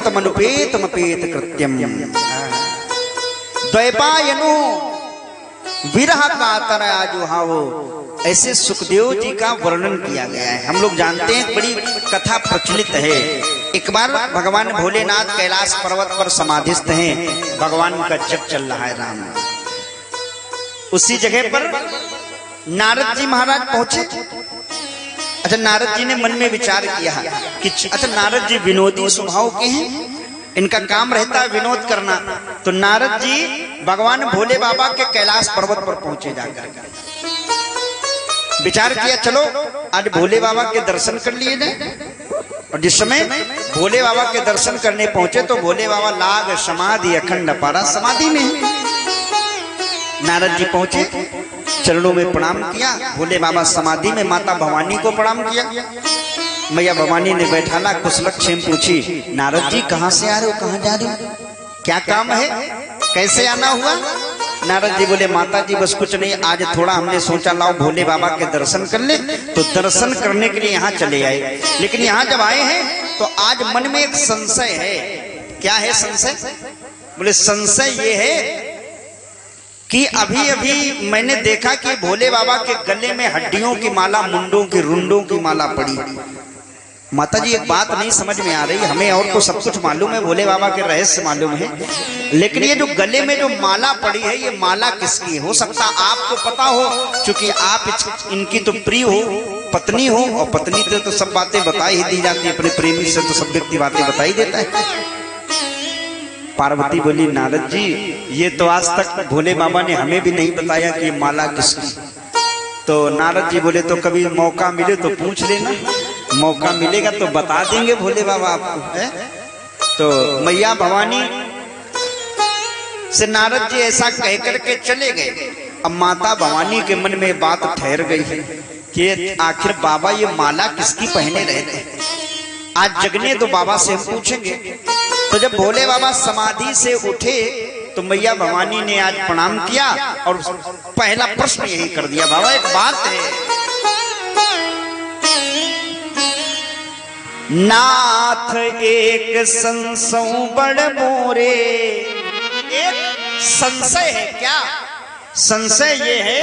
द्वैपायनोऽभ्यन्तमनुपेतमपेत कृत्यम। द्वैपायनो विरह कातर आजुहावो, ऐसे सुखदेव जी का वर्णन किया गया है। हम लोग जानते हैं, बड़ी कथा प्रचलित है। एक बार भगवान भोलेनाथ कैलाश पर्वत पर समाधिस्थ हैं, भगवान का जप चल रहा है राम। उसी जगह पर नारद जी महाराज पहुंचे। अच्छा, नारद जी ने मन में विचार किया कि अच्छा, नारद जी विनोदी स्वभाव के हैं, इनका काम रहता है विनोद करना। तो नारद जी भगवान भोले बाबा के कैलाश पर्वत पर पहुंचे। जाकर विचार किया, चलो आज भोले बाबा के दर्शन कर लिए जाए। और जिस समय भोले बाबा के दर्शन करने पहुंचे तो भोले बाबा लाग समाधि अखंड अपारा समाधि में। नारद जी पहुंचे, चरणों में प्रणाम किया। भोले बाबा समाधि में, माता भवानी को प्रणाम किया। मैया भवानी ने बैठाला, कुशलक्षेम पूछी, नारद जी कहाँ से आ रहे हो, कहाँ जा रहे हो, क्या काम है, कैसे आना हुआ? नारद जी बोले, माता जी बस कुछ नहीं, आज थोड़ा हमने सोचा लाओ भोले बाबा के दर्शन कर ले, तो दर्शन करने के लिए यहाँ चले आए। लेकिन यहाँ जब आए हैं तो आज मन में एक संशय है। क्या है संशय? बोले संशय ये है कि अभी अभी मैंने देखा कि भोले बाबा के गले में हड्डियों की माला, मुंडों की, रुंडों की माला पड़ी। माता जी एक बात नहीं समझ में आ रही, हमें और तो सब कुछ मालूम है, भोले बाबा के रहस्य मालूम है, लेकिन ये जो गले में जो माला पड़ी है, ये माला किसकी? हो सकता आपको पता हो, क्योंकि आप इनकी तो प्रिय हो, पत्नी हो, और पत्नी से तो सब बातें बता ही दी जाती है, अपने प्रेमी से तो सब व्यक्ति बातें बता ही देता है। पार्वती बोली, नारद जी ये तो आज तक भोले बाबा ने हमें भी नहीं बताया कि ये माला किसकी। तो नारद जी बोले, तो कभी मौका मिले तो पूछ लेना, मौका मिलेगा तो बता देंगे भोले बाबा आपको, है? तो मैया भवानी से नारद जी ऐसा कह करके चले गए। अब माता भवानी के मन में बात ठहर गई है कि आखिर बाबा ये माला किसकी पहने रहे थे। आज जगने तो बाबा से हम पूछेंगे। तो जब भोले बाबा समाधि से उठे तो मैया भवानी ने आज प्रणाम किया और पहला प्रश्न यही कर दिया, बाबा एक बात है, नाथ एक संशय बड़ मोरे। एक संशय है। क्या संशय? ये है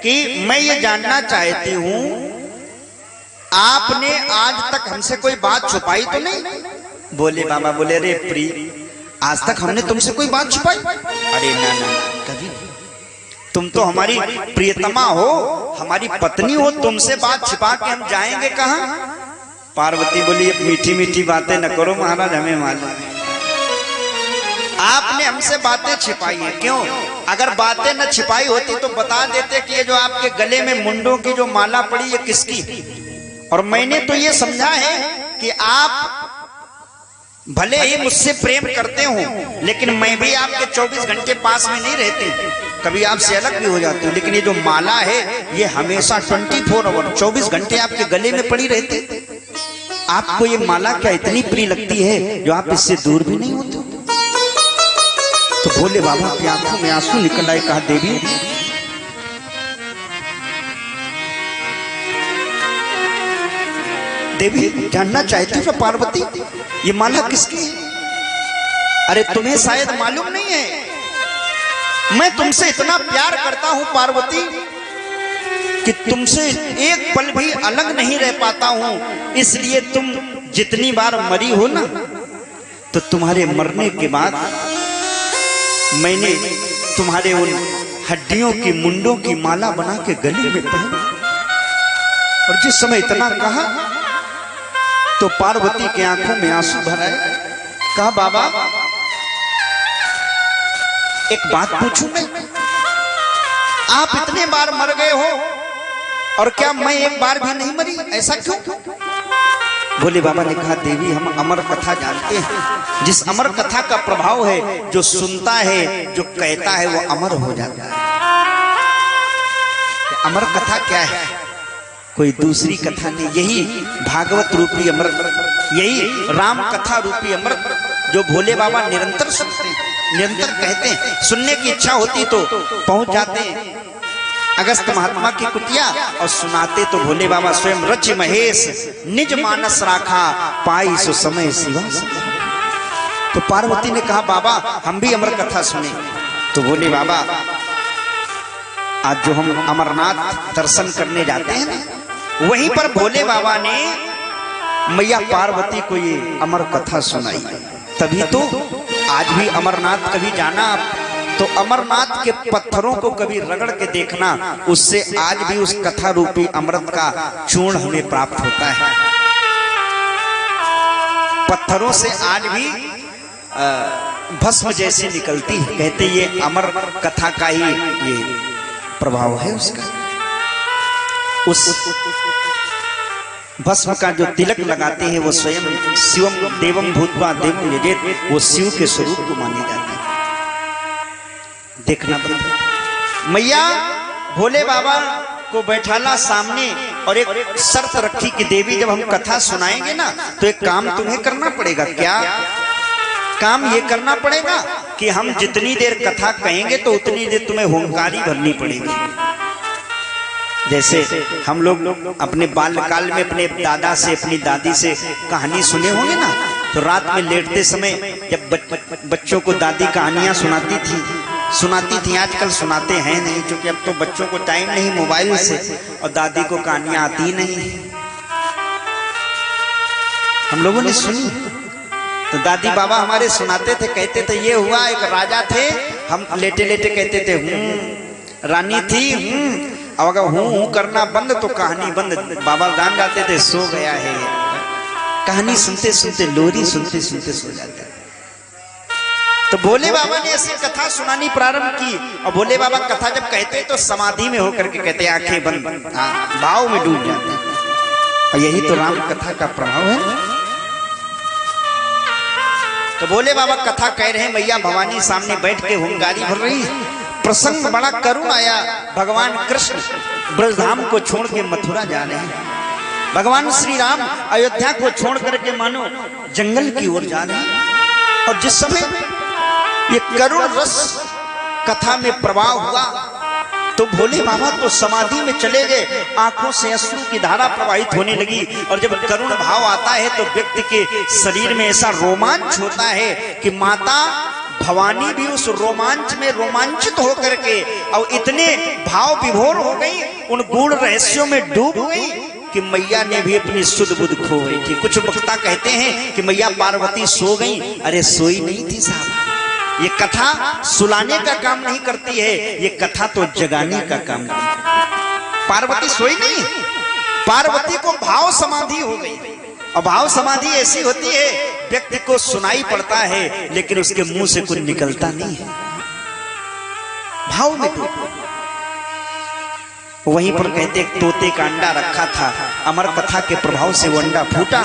कि मैं ये जानना चाहती हूं, आपने आज तक हमसे कोई बात छुपाई तो नहीं? भोले बाबा बोले, रे प्रिय, आज तक हमने तुमसे कोई बात छुपाई? अरे ना ना, कभी नहीं। तुम तो हमारी प्रियतमा हो, हमारी पत्नी हो, तुमसे बात छिपा के हम जाएंगे कहां? पार्वती बोली, मीठी मीठी बातें न करो महाराज, हमें मालूम है आपने हमसे बातें छिपाई है। क्यों? अगर बातें न छिपाई होती तो बता देते कि ये जो आपके गले में मुंडों की जो माला पड़ी है किसकी। और मैंने तो ये समझा है कि आप भले ही मुझसे प्रेम करते हो, लेकिन मैं भी आपके 24 घंटे पास में नहीं रहती, कभी आपसे अलग भी हो जाती हूँ। लेकिन ये जो माला है ये हमेशा 24 आवर 24 घंटे आपके गले में पड़ी रहती। आपको ये माला क्या इतनी प्रिय लगती है जो आप इससे दूर भी नहीं होते? तो भोले बाबा की आंखों में आंसू निकल आए। कहा, देवी देवी जानना चाहती हूँ पार्वती, ये माला किसकी है? अरे तुम्हें शायद मालूम नहीं है, मैं तुमसे इतना प्यार करता हूं पार्वती कि तुमसे एक पल भी अलग नहीं रह पाता हूं। इसलिए तुम जितनी बार मरी हो ना, तो तुम्हारे मरने के बाद मैंने तुम्हारे उन हड्डियों की, मुंडों की माला बना के गले में पहनी। और जिस समय इतना कहा तो पार्वती के आंखों में आंसू भर आए। कहा, बाबा एक बात पूछूं मैं, आप इतने बार मर गए हो और क्या मैं एक बार भी नहीं मरी, ऐसा क्यों? भोले बाबा ने कहा, देवी हम अमर कथा जानते हैं, जिस अमर कथा का प्रभाव है, जो सुनता है, जो कहता है, वो अमर हो जाता है। अमर कथा क्या है? कोई दूसरी कथा नहीं, यही भागवत रूपी अमृत, यही राम कथा रूपी अमृत जो भोले बाबा निरंतर सुनते हैं, निरंतर कहते हैं। सुनने की इच्छा होती तो पहुंच जाते हैं अगस्त महात्मा की कुटिया और सुनाते तो भोले बाबा स्वयं रच महेश निज मानस राखा पाई सो समय शिवा। तो पार्वती ने कहा बाबा हम भी अमर कथा सुने। तो बोले बाबा आज जो हम अमरनाथ दर्शन करने जाते हैं ना, वहीं पर भोले बाबा ने मैया पार्वती को ये अमर कथा सुनाई। तभी तो आज भी अमरनाथ कभी जाना तो अमरनाथ के पत्थरों को कभी रगड़ के देखना, उससे आज भी उस कथा रूपी अमृत का चूर्ण हमें प्राप्त होता है। पत्थरों से आज भी भस्म जैसी निकलती है। कहते ये अमर कथा का ही ये प्रभाव है उसका। उस भस्म का जो तिलक लगाते हैं वो स्वयं शिवम देवम भूतवा देवम यजेत, वो शिव के स्वरूप को माने जाते हैं। देखना पड़ता। मैया भोले बाबा को बैठाला सामने और एक शर्त रखी कि देवी जब हम कथा सुनाएंगे ना तो एक काम तुम्हें करना पड़ेगा। क्या काम? ये करना पड़ेगा कि हम जितनी देर कथा कहेंगे तो उतनी देर तुम्हें होमकारी भरनी पड़ेगी। जैसे हम लोग अपने बाल्यकाल में अपने दादा से अपनी दादी से कहानी सुने होंगे ना, तो रात में लेटते समय जब बच्चों को दादी कहानियां सुनाती थी। आजकल सुनाते हैं नहीं, क्योंकि अब तो बच्चों को टाइम नहीं मोबाइल से, और दादी को कहानियां आती नहीं। हम लोगों ने सुनी तो दादी बाबा हमारे सुनाते थे, कहते थे ये हुआ, एक राजा थे, हम लेटे लेटे कहते थे रानी थी, अब अगर हूं करना बंद तो कहानी बंद। बाबा जान जाते थे सो गया है। कहानी सुनते सुनते, लोरी सुनते सुनते सो जाते। तो भोले बाबा ने ऐसी कथा सुनानी प्रारंभ की, और भोले बाबा कथा जब कहते तो समाधि में होकर के कहते, आंखें बंद, भाव में डूब जाते। और यही तो राम कथा का प्रभाव है। तो भोले बाबा कथा कह रहे हैं, मैया भवानी सामने बैठ के होमगारी भर रही है। प्रसंग बड़ा करुण आया। भगवान कृष्ण ब्रजधाम को छोड़ के मथुरा जा रहे हैं। भगवान श्री राम अयोध्या को छोड़ करके मानो जंगल की ओर जा रहे हैं। और जिस समय ये करुण रस कथा में प्रवाह हुआ तो भोले बाबा तो समाधि में चले गए। आंखों से अश्रु की धारा प्रवाहित होने लगी। और जब करुण भाव आता है तो व्यक्ति के शरीर में ऐसा रोमांच होता है कि माता भवानी भी उस रोमांच में रोमांचित होकर के और इतने भाव विभोर हो गई, उन गूढ़ रहस्यों में डूब गई कि मैया ने भी अपनी सुध बुध खो गई थी। कुछ वक्ता कहते हैं कि मैया पार्वती सो गई। अरे सोई नहीं थी साहब। ये कथा सुलाने का काम नहीं करती है, ये कथा तो जगाने का काम करती है। पार्वती सोई नहीं, पार्वती को भाव समाधि हो गई। और भाव समाधि ऐसी होती है व्यक्ति को सुनाई पड़ता है लेकिन उसके मुंह से कुछ निकलता नहीं है, भाव में डूब। वहीं पर कहते एक तोते का अंडा रखा था। अमर कथा के प्रभाव से वो अंडा फूटा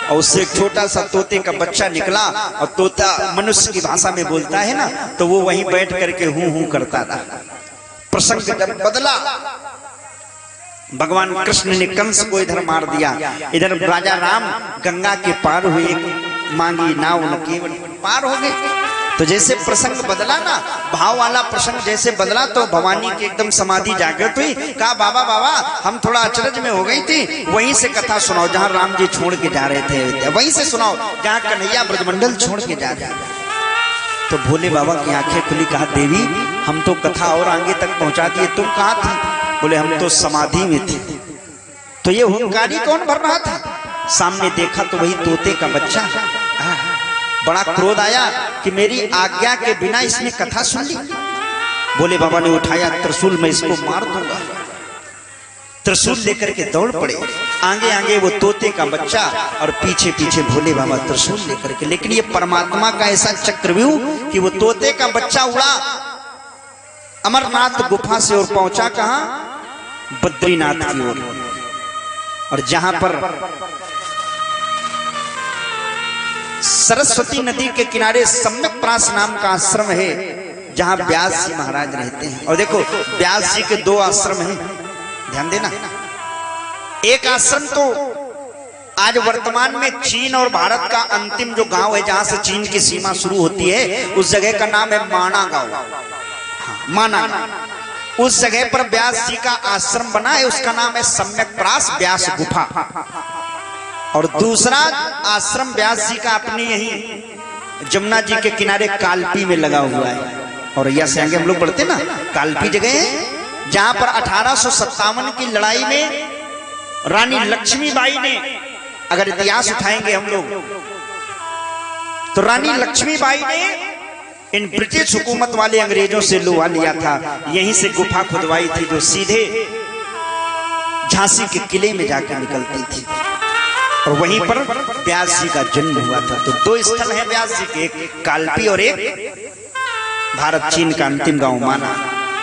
और उससे एक छोटा सा तोते का बच्चा निकला। और तोता मनुष्य की भाषा में बोलता है ना, तो वो वहीं बैठ करके हूं हूं करता रहा। प्रसंग जब बदला, भगवान कृष्ण ने कंस को इधर मार दिया, इधर राजा राम गंगा के पार हुए, मांगी नाव न केवल पार हो गए। तो जैसे प्रसंग बदला ना, भाव वाला प्रसंग जैसे बदला तो भवानी की एकदम समाधि जागृत हुई। कहा बाबा बाबा हम थोड़ा अचरज में हो गई थी, वहीं से कथा सुनाओ जहां राम जी छोड़ के जा रहे थे, वहीं से सुनाओ जहां कन्हैया ब्रजमंडल छोड़ के जा रहे थे। तो भोले बाबा की आंखें खुली। कहा देवी हम तो कथा और आगे तक पहुंचा दिए, तुम कहाँ थी? बोले हम तो समाधि में थे। तो ये हुंकारी कौन भर रहा था? सामने देखा तो वही तोते का बच्चा। बड़ा क्रोध आया कि मेरी आज्ञा के बिना इसने कथा सुन ली। भोले बाबा ने उठाया त्रिशूल, मैं इसको मार दूंगा। त्रिशूल लेकर के दौड़ पड़े। आगे आगे वो तोते का बच्चा और पीछे पीछे भोले बाबा त्रिशूल लेकर के। लेकिन ये परमात्मा का ऐसा चक्रव्यूह कि वो तोते का बच्चा उड़ा अमरनाथ गुफा से और पहुंचा कहां? बद्रीनाथ की ओर। और जहां पर सरस्वती नदी के किनारे सम्यक प्रास नाम का आश्रम है, जहां व्यास जी महाराज रहते हैं। और देखो व्यास जी के दो आश्रम हैं, ध्यान देना। एक आश्रम तो आज वर्तमान में चीन और भारत का अंतिम जो गांव है, जहां से चीन की सीमा शुरू होती है, उस जगह का नाम है माना गांव। माना उस जगह पर व्यास जी का आश्रम बना है, उसका नाम है सम्यक प्रास व्यास गुफा। और दूसरा आश्रम व्यास जी का अपनी यही जमुना जी के किनारे कालपी में लगा हुआ है। और यहाँ से आगे हम लोग पढ़ते ना, कालपी जगह है जहां पर 1857 की लड़ाई में रानी लक्ष्मीबाई ने, अगर इतिहास उठाएंगे हम लोग तो रानी लक्ष्मीबाई ने इन ब्रिटिश हुकूमत वाले अंग्रेजों से लोहा लिया था। यहीं से गुफा खुदवाई थी जो सीधे झांसी के किले में जाकर निकलती थी और वहीं पर व्यास जी का जन्म हुआ था। तो दो स्थल हैं व्यास जी के, एक कालपी और एक भारत चीन का अंतिम गांव माना।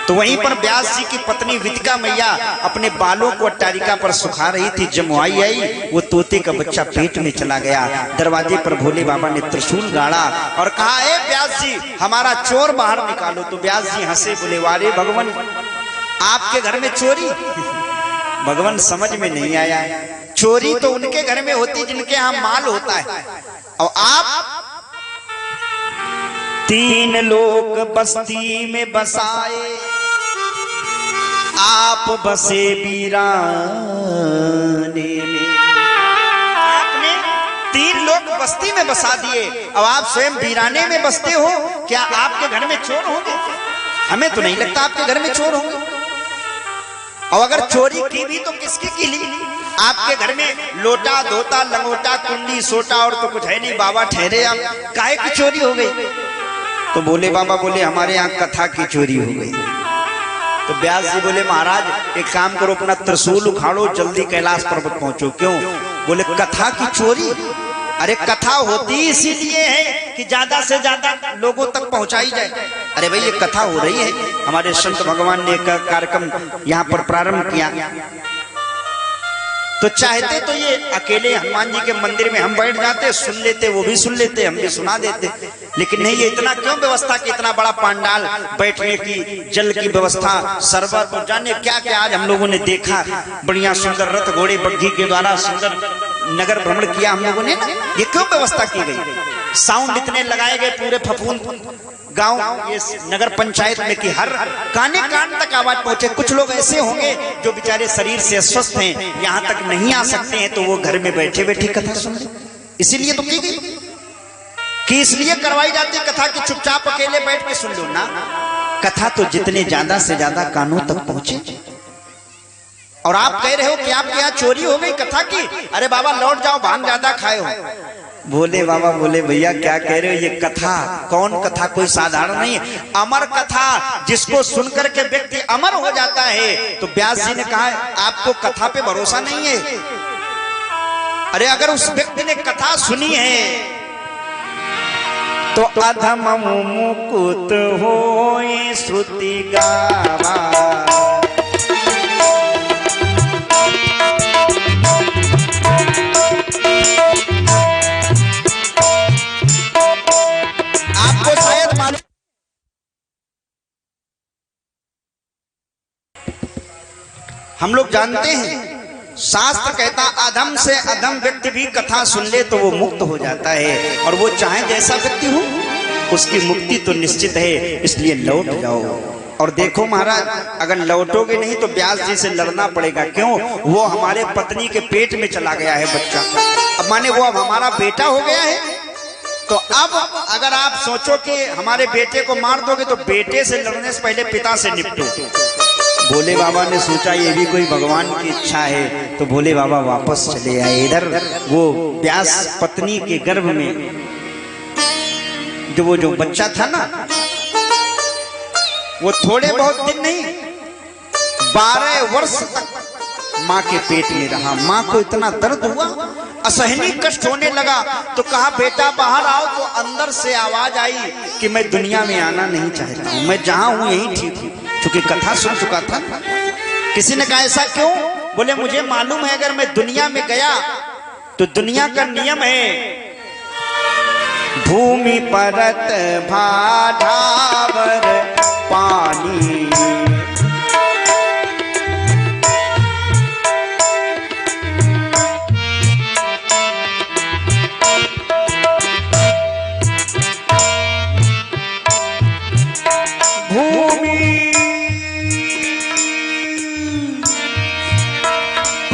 तो वहीं पर व्यास जी की पत्नी विदिका मैया अपने बालों को अट्टारिका पर सुखा रही थी। जमुआई आई, वो तोते का बच्चा पेट में चला गया। दरवाजे पर भोले बाबा ने त्रिशूल गाड़ा और कहा, ए व्यास जी हमारा चोर बाहर निकालो। तो व्यास जी हंसे, बोले, वारे भगवान आपके घर में चोरी? भगवान समझ में नहीं आया, चोरी तो उनके घर में होती जिनके यहाँ माल होता है, और आप 3 लोग बस्ती में बसाए, आप बसे वीराने में। आपने 3 लोग बस्ती में बसा दिए, अब आप स्वयं वीराने में बसते हो। क्या आपके घर में चोर होंगे? हमें तो नहीं लगता आपके घर में चोर होंगे। और अगर चोरी की भी तो किसकी की ली? आपके घर में लोटा धोता लंगोटा कुंडी सोटा और तो कुछ है नहीं, बाबा ठहरे आप, काहे की चोरी हो गई? तो भोले बाबा बोले, हमारे यहाँ कथा की चोरी हो गई। तो व्यास जी बोले, महाराज एक काम करो, अपना त्रिशूल उखाड़ो, जल्दी कैलाश पर्वत पहुंचो। क्यों? बोले, कथा की चोरी? अरे कथा होती इसीलिए है कि ज्यादा से ज्यादा लोगों तक पहुंचाई जाए। अरे भाई ये कथा हो रही है, हमारे संत भगवान ने कार्यक्रम यहाँ पर प्रारंभ किया, तो चाहते तो ये अकेले हनुमान जी के मंदिर में हम बैठ जाते, सुन लेते, वो भी सुन लेते, हम भी सुना देते, लेकिन नहीं, ये इतना क्यों व्यवस्था की, इतना बड़ा पंडाल, बैठने की, जल की व्यवस्था, सरबत, तो जाने क्या क्या आज हम लोगों ने देखा। बढ़िया सुंदर रथ घोड़े बग्घी के द्वारा सुंदर नगर भ्रमण किया हम लोगों ने ना, ये क्यों व्यवस्था की गई? साउंड इतने लगाए गए पूरे फफूंद गांव, ये नगर पंचायत में कि हर काने कान तक आवाज पहुंचे। कुछ लोग ऐसे होंगे जो बेचारे शरीर से अस्वस्थ हैं, यहाँ तक नहीं आ सकते हैं, तो वो घर में बैठे बैठे कथा सुन ले। इसीलिए तो की गई कि इसलिए करवाई जाती कथा कि चुपचाप अकेले बैठ के सुन लो ना। कथा तो जितने ज्यादा से ज्यादा कानों तक पहुंचे। और आप कह रहे हो कि आपके यहाँ चोरी हो गई कथा की? अरे बाबा लौट जाओ, भांग ज्यादा खाए हो। भोले बाबा बोले, भैया क्या कह रहे हो? ये कथा कौन कथा? कोई साधारण नहीं है, अमर कथा, जिसको सुनकर के व्यक्ति अमर हो जाता है। तो व्यास जी ने कहा, आपको कथा पे भरोसा नहीं है? अरे अगर उस व्यक्ति ने कथा सुनी है तो अधम मुकुत होए श्रुति गावा। आपको शायद मालूम, हम लोग जानते हैं, शास्त्र कहता अधम से अधम व्यक्ति भी कथा सुन ले तो वो मुक्त हो जाता है, और वो चाहे जैसा व्यक्ति हो उसकी मुक्ति तो निश्चित है। इसलिए लौट जाओ। और देखो महाराज, अगर लौटोगे नहीं तो व्यास जी से लड़ना पड़ेगा। क्यों? वो हमारे पत्नी के पेट में चला गया है बच्चा, अब माने वो अब हमारा बेटा हो गया है। तो अब अगर आप सोचो कि हमारे बेटे को मार दोगे तो बेटे से लड़ने से पहले पिता से निपटो। भोले बाबा ने सोचा ये भी कोई भगवान की इच्छा है, तो भोले बाबा वापस चले आए इधर। वो व्यास पत्नी के गर्भ में जो बच्चा था ना, वो थोड़े बहुत दिन नहीं 12 वर्ष तक माँ के पेट में रहा। माँ को इतना दर्द हुआ, असहनीय कष्ट होने लगा, तो कहा बेटा बाहर आओ। तो अंदर से आवाज आई कि मैं दुनिया में आना नहीं चाहता हूँ, मैं जहां हूं यहीं ठीक हूँ। क्योंकि कथा सुन चुका था। किसी ने कहा ऐसा क्यों? बोले मुझे मालूम है अगर मैं दुनिया में गया तो दुनिया का नियम है भूमि परत भाठावर पानी।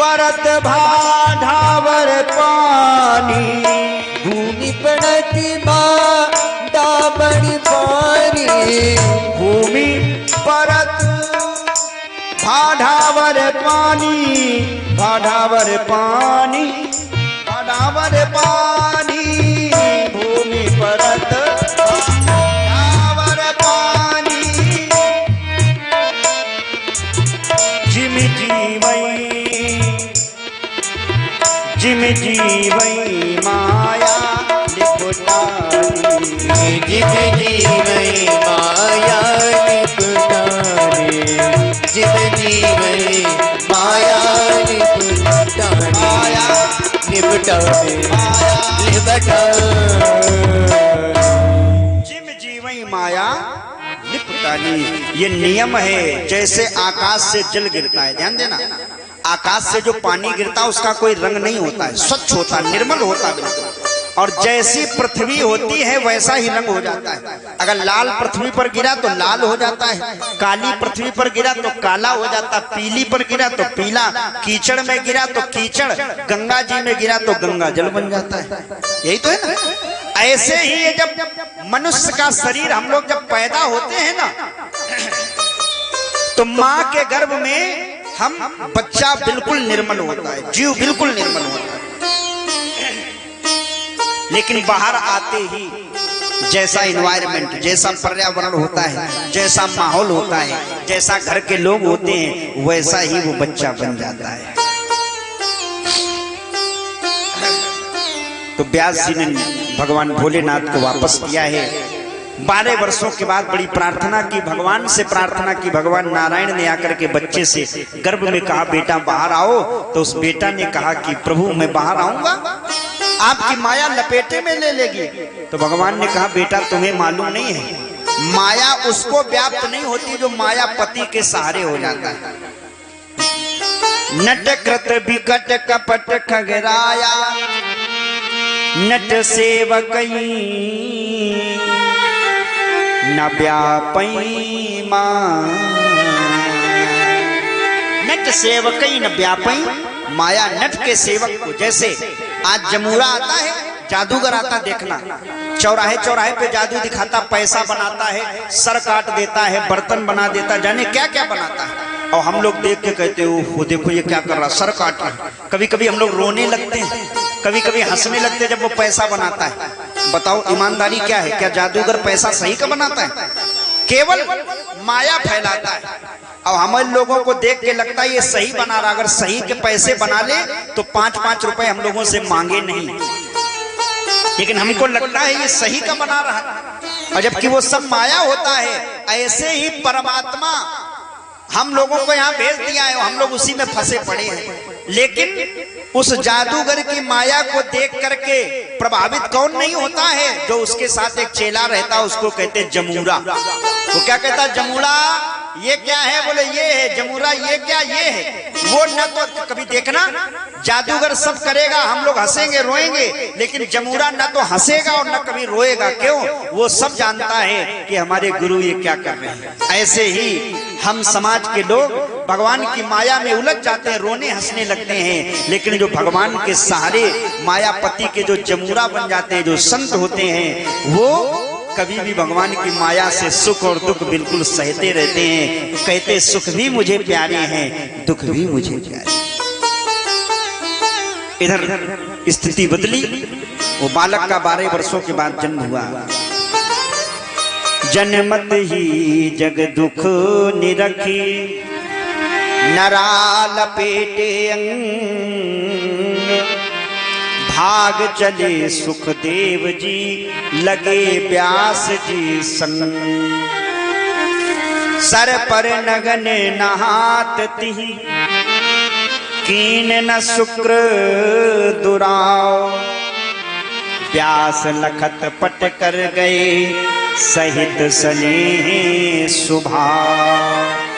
परत भाठावर पानी, भूमि पड़ती भाढ़ावर पानी, भाढ़ावर पानी, भाढ़ावर पानी, भूमि परत भाढ़ावर पानी, जिम जीवई माया लिपटानी, जिम जीवई माया लिपटानी, जिम जीवई माया लिपटानी, माया लिपटानी, जिम जीवई माया लिपटानी। ये नियम है, जैसे आकाश से जल गिरता है, ध्यान देना, आकाश से जो पानी गिरता है उसका कोई रंग नहीं होता है, स्वच्छ होता है, निर्मल होता है बिल्कुल। और जैसी पृथ्वी होती है वैसा ही रंग हो जाता है। अगर लाल पृथ्वी पर गिरा तो लाल हो जाता है, काली पृथ्वी पर गिरा तो काला हो जाता है, पीली पर गिरा तो पीला, कीचड़ में गिरा तो कीचड़, गंगा जी में गिरा तो गंगा जल बन जाता है। यही तो है ना। ऐसे ही ये जब मनुष्य का शरीर हम लोग जब पैदा होते हैं ना, तो माँ के गर्भ में हम बच्चा बिल्कुल निर्मल होता है, जीव बिल्कुल निर्मल होता है। लेकिन बाहर आते ही जैसा इन्वायरमेंट, जैसा पर्यावरण होता है, जैसा माहौल होता है, जैसा घर के लोग होते हैं, वैसा ही वो बच्चा बन जाता है। तो व्यास जी ने भगवान भोलेनाथ को वापस किया है। 12 वर्षों के बाद बड़ी प्रार्थना की, भगवान से प्रार्थना की। भगवान नारायण ने आकर के बच्चे से गर्भ में कहा, बेटा बाहर आओ। तो उस बेटा ने कहा कि प्रभु मैं बाहर आऊंगा, आपकी माया लपेटे में ले लेगी। तो भगवान ने कहा, बेटा तुम्हें मालूम नहीं है, माया उसको व्याप्त नहीं होती जो माया पति के सहारे हो जाता है। नट कृत विकट कपट खगराया, नट सेवकई न व्यापई माँ, नट सेवकई न व्यापई माया। नट के सेवक को, जैसे आज जमूरा आता है, जादूगर आता, देखना चौराहे चौराहे पे जादू दिखाता, पैसा बनाता है, सर काट देता है, बर्तन बना देता, जाने क्या क्या बनाता है। और हम लोग देख के कहते हो देखो ये क्या कर रहा, सर काट रहा। कभी कभी हम लोग रोने लगते हैं, कभी कभी हंसने लगते हैं जब वो पैसा बनाता है। बताओ ईमानदारी क्या है? क्या जादूगर पैसा सही का बनाता है? केवल माया फैलाता है। और हमारे लोगों को देख के लगता है ये सही बना रहा, अगर सही के पैसे बना ले तो 5-5 रुपए हम लोगों से मांगे नहीं, लेकिन हमको लगता है ये सही का बना रहा है, और जबकि वो सब माया होता है। ऐसे ही परमात्मा हम लोगों को यहाँ भेज दिया है, हम लोग उसी में फंसे पड़े हैं। लेकिन उस जादूगर की माया को देख करके प्रभावित कौन नहीं होता है? जो उसके साथ एक चेला रहता है, उसको कहते जमूरा। वो क्या कहता है? जमूरा ये क्या है? बोले ये है। जमूरा ये क्या? ये है। वो न तो कभी देखना, जादूगर सब करेगा, हम लोग हंसेंगे रोएंगे, लेकिन जमूरा न तो हंसेगा और न कभी रोएगा। क्यों? वो सब जानता है कि हमारे गुरु ये क्या कर रहे हैं। ऐसे ही हम समाज के लोग भगवान की माया में उलझ जाते हैं, रोने हंसने लगते हैं, लेकिन जो भगवान के सहारे मायापति के जो जमूरा बन जाते हैं, जो संत होते हैं, वो कभी भी भगवान की माया से सुख और दुख बिल्कुल सहते रहते हैं। कहते सुख भी मुझे प्यारे हैं, दुख भी मुझे प्यारे। इधर स्थिति बदली, वो बालक का 12 वर्षों के बाद जन्म हुआ। जन्मत ही जग दुख निरखी, नरा लपेटे अंग, भाग चले सुखदेव जी, लगे व्यास जी संग। सर पर नगन नहात तिहि, कीन न शुक्र दुराव। व्यास लखत पट कर गए, सहित स्नेह सुभाव।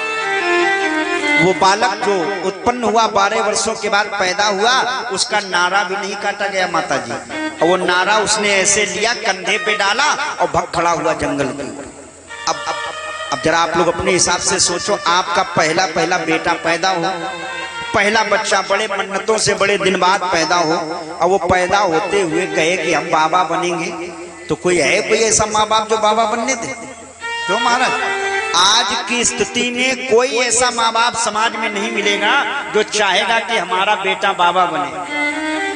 वो बालक जो उत्पन्न हुआ 12 वर्षों के बाद पैदा हुआ, उसका नारा भी नहीं काटा गया माता जी। और वो नारा उसने ऐसे लिया, कंधे पे डाला और भग खड़ा हुआ जंगल में। अब जरा आप लोग अपने हिसाब से सोचो, आपका पहला बेटा पैदा हो, पहला बच्चा बड़े मन्नतों से बड़े दिन बाद पैदा हो, और वो पैदा होते हुए कहे कि हम बाबा बनेंगे। तो कोई है कोई ऐसा माँ बाप जो बाबा बनने थे? क्यों महाराज? आज की स्थिति में कोई ऐसा माँ बाप समाज में नहीं मिलेगा जो चाहेगा कि हमारा बेटा बाबा बने।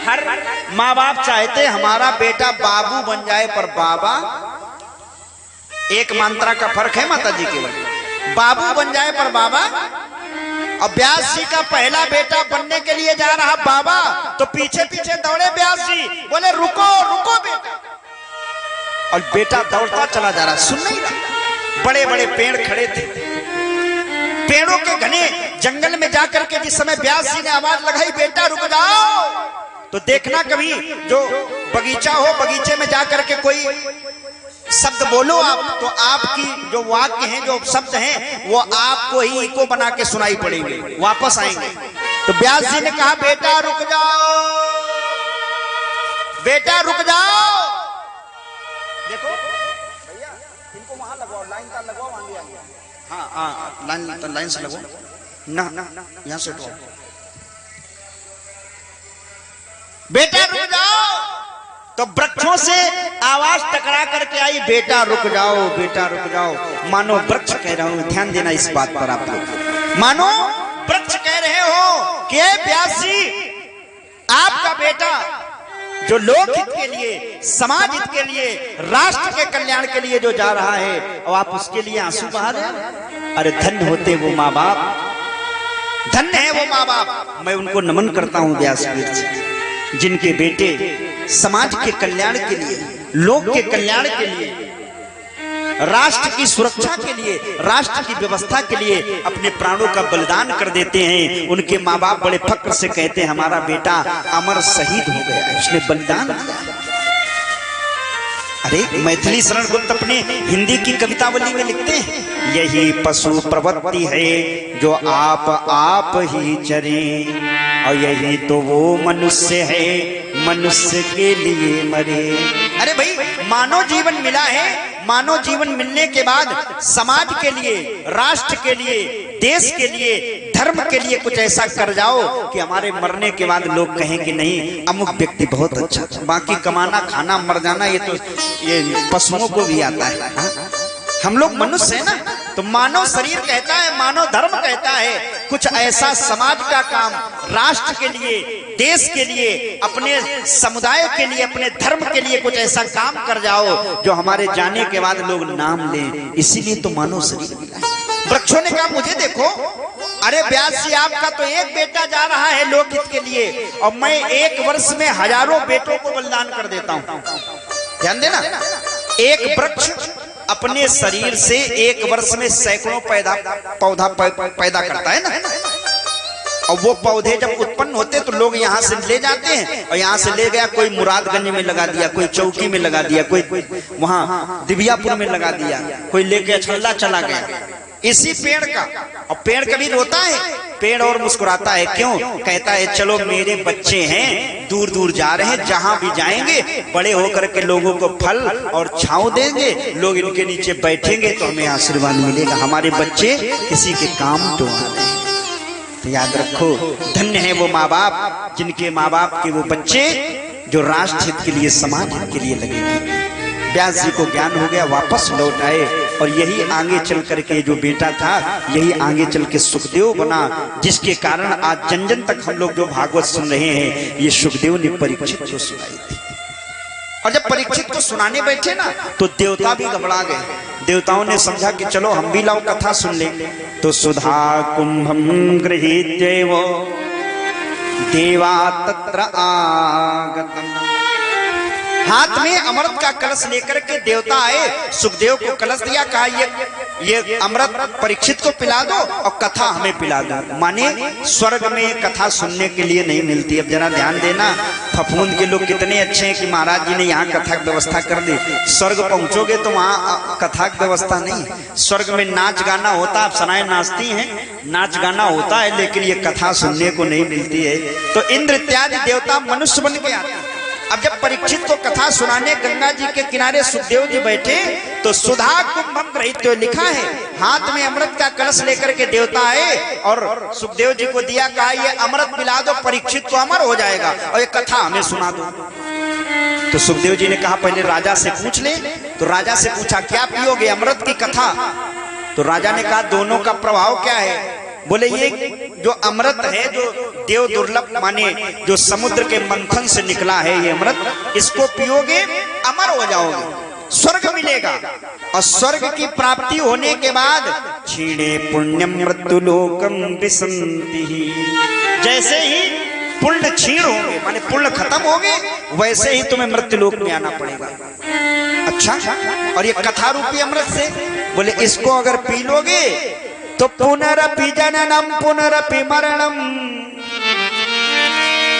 हर माँ बाप चाहते हमारा बेटा बाबू बन जाए, पर बाबा एक मात्रा का फर्क है माता जी केवल। बाबू बन जाए पर बाबा। अब व्यास जी का पहला बेटा बनने के लिए जा रहा बाबा, तो पीछे पीछे दौड़े व्यास जी, बोले रुको रुको बेटा, और बेटा दौड़ता चला जा रहा, सुन नहीं रहा। बड़े बड़े पेड़ खड़े थे, पेड़ों के घने जंगल में जाकर के जिस समय व्यास जी ने आवाज लगाई बेटा रुक जाओ, तो देखना कभी जो बगीचा हो, बगीचे में जाकर के कोई शब्द बोलो आप, तो आपकी जो वाक्य हैं, जो शब्द हैं, वो आपको ही इको बना के सुनाई पड़ेंगे, वापस आएंगे। तो व्यास जी ने कहा बेटा रुक जाओ, बेटा रुक जाओ। देखो भैया, इनको वहां लगवाओ, लाइन का लगवाओ, आगे हाँ हाँ लाइन से लगवाओ ना, यहाँ से उठाओ। बेटा रुक जाओ, तो वृक्षों से आवाज टकरा करके आई बेटा रुक जाओ, बेटा रुक जाओ। मानो वृक्ष कह रहा हूं, ध्यान देना इस बात पर आप लोग। मानो वृक्ष कह रहे हो कि व्यास जी आपका बेटा जो लोक हित के लिए, समाज हित के लिए, राष्ट्र के कल्याण के लिए जो जा रहा है, और आप उसके लिए आंसू बहा रहे हैं। अरे धन्य होते वो माँ बाप, धन्य है वो माँ बाप। मैं उनको नमन करता हूं व्यासपीठ से, जिनके बेटे समाज के कल्याण के लिए, लोक के कल्याण के लिए, राष्ट्र की सुरक्षा के लिए, राष्ट्र की व्यवस्था के लिए अपने प्राणों का बलिदान कर देते हैं। उनके माँ बाप बड़े फक्र से कहते हैं हमारा बेटा अमर शहीद हो गया, उसने बलिदान दिया। अरे मैथिली शरण गुप्त अपने हिंदी की कवितावली में लिखते हैं, यही पशु प्रवृत्ति है जो आप ही चरे, और यही तो वो मनुष्य है मनुष्य के लिए मरे। अरे भाई मानव जीवन मिला है, मानव जीवन मिलने के बाद समाज के लिए, राष्ट्र के लिए, देश के लिए, धर्म के लिए कुछ ऐसा कर जाओ कि हमारे मरने के बाद लोग कहें कि नहीं अमुक व्यक्ति बहुत अच्छा था। बाकी कमाना खाना मर जाना ये तो ये पशुओं को भी आता है। हा? हम लोग मनुष्य है ना, तो मानव शरीर कहता है, मानव धर्म कहता है कुछ ऐसा समाज का काम, राष्ट्र के लिए, देश के लिए, अपने समुदाय के लिए, अपने धर्म के लिए कुछ ऐसा काम कर जाओ जो हमारे जाने के बाद लोग नाम लें। इसीलिए तो मानव शरीर मिला है। वृक्षों ने कहा मुझे देखो, अरे व्यास जी आपका तो एक बेटा जा रहा है लोकहित के लिए, और मैं एक वर्ष में हजारों बेटों को बलिदान कर देता हूं। ध्यान देना, एक वृक्ष अपने शरीर से एक वर्ष में सैकड़ों पौधा पैदा करता है ना, और वो पौधे जब उत्पन्न होते तो लोग यहाँ से ले जाते हैं, और यहाँ से ले गया कोई मुरादगंज में लगा दिया, कोई चौकी में लगा दिया, कोई वहां दिव्यापुर में लगा दिया, कोई लेके अछल्ला चला गया इसी पेड़ का। और पेड़ कभी रोता है, पेड़ और मुस्कुराता है, क्यों? कहता है चलो मेरे बच्चे हैं, दूर दूर जा रहे हैं, जहां भी जाएंगे बड़े होकर के लोगों को फल और छांव देंगे, लोग इनके नीचे बैठेंगे तो हमें आशीर्वाद मिलेगा। हमारे बच्चे किसी के काम तो आ रहे हैं। तो याद रखो, धन्य है वो माँ बाप जिनके माँ बाप के वो बच्चे जो राष्ट्र हित के लिए, समाज हित के लिए लगेंगे। व्यास जी को ज्ञान हो गया, वापस लौट आए, और यही आगे चल करके जो बेटा था, यही आगे चल के सुखदेव बना, जिसके कारण आज जन जन तक हम लोग जो भागवत सुन रहे हैं, ये सुखदेव ने परीक्षित को सुनाई थी। और जब परीक्षित को सुनाने बैठे ना, तो देवता भी घबरा गए। देवताओं ने समझा कि चलो हम भी लाओ कथा सुन ले। तो सुधा कुंभम गृहीत्यैव देवा तत्र आगतम्, हाथ में अमृत का कलश लेकर के देवता आए, सुखदेव को कलश दिया, कहा ये अमृत परीक्षित को पिला दो और कथा हमें पिला दो। माने स्वर्ग में कथा सुनने के लिए नहीं मिलती। अब जरा ध्यान देना, फफूंद के लोग कितने अच्छे हैं कि महाराज जी ने यहाँ कथा की व्यवस्था कर दी। स्वर्ग पहुंचोगे तो वहाँ कथा की व्यवस्था नहीं। स्वर्ग में नाच गाना होता, आप सनाएं नाचती हैं, नाच गाना होता है, लेकिन ये कथा सुनने को नहीं मिलती है। तो इंद्र इत्यादि देवता मनुष्य बन के आते हैं। अब जब परीक्षित को कथा सुनाने गंगा जी के किनारे सुखदेव जी बैठे, तो सुधा कुंभम गृहीत्य लिखा है, हाथ में अमृत का कलश लेकर के देवता आए और सुखदेव जी को दिया, कहा ये अमृत पिला दो, परीक्षित को अमर हो जाएगा, और ये कथा हमें सुना दो। तो सुखदेव जी ने कहा पहले राजा से पूछ ले। तो राजा से पूछा क्या पियोगे? अमृत की कथा। तो राजा ने कहा दोनों का प्रभाव क्या है? बोले ये जो अमृत है, जो देव दुर्लभ माने जो समुद्र के मंथन से निकला है ये अमृत, इसको पियोगे अमर हो जाओगे, स्वर्ग मिलेगा। और स्वर्ग की प्राप्ति होने के बाद क्षीणे पुण्यम मृत्यु लोकम विसंति, जैसे ही पुण्य क्षीण होंगे माने पुण्य खत्म होंगे, वैसे ही तुम्हें मृत्यु लोक में आना पड़ेगा। अच्छा, और ये कथा रूपी अमृत से बोले इसको अगर पी लोगे तो पुनरपि जननम पुनरपि मरणम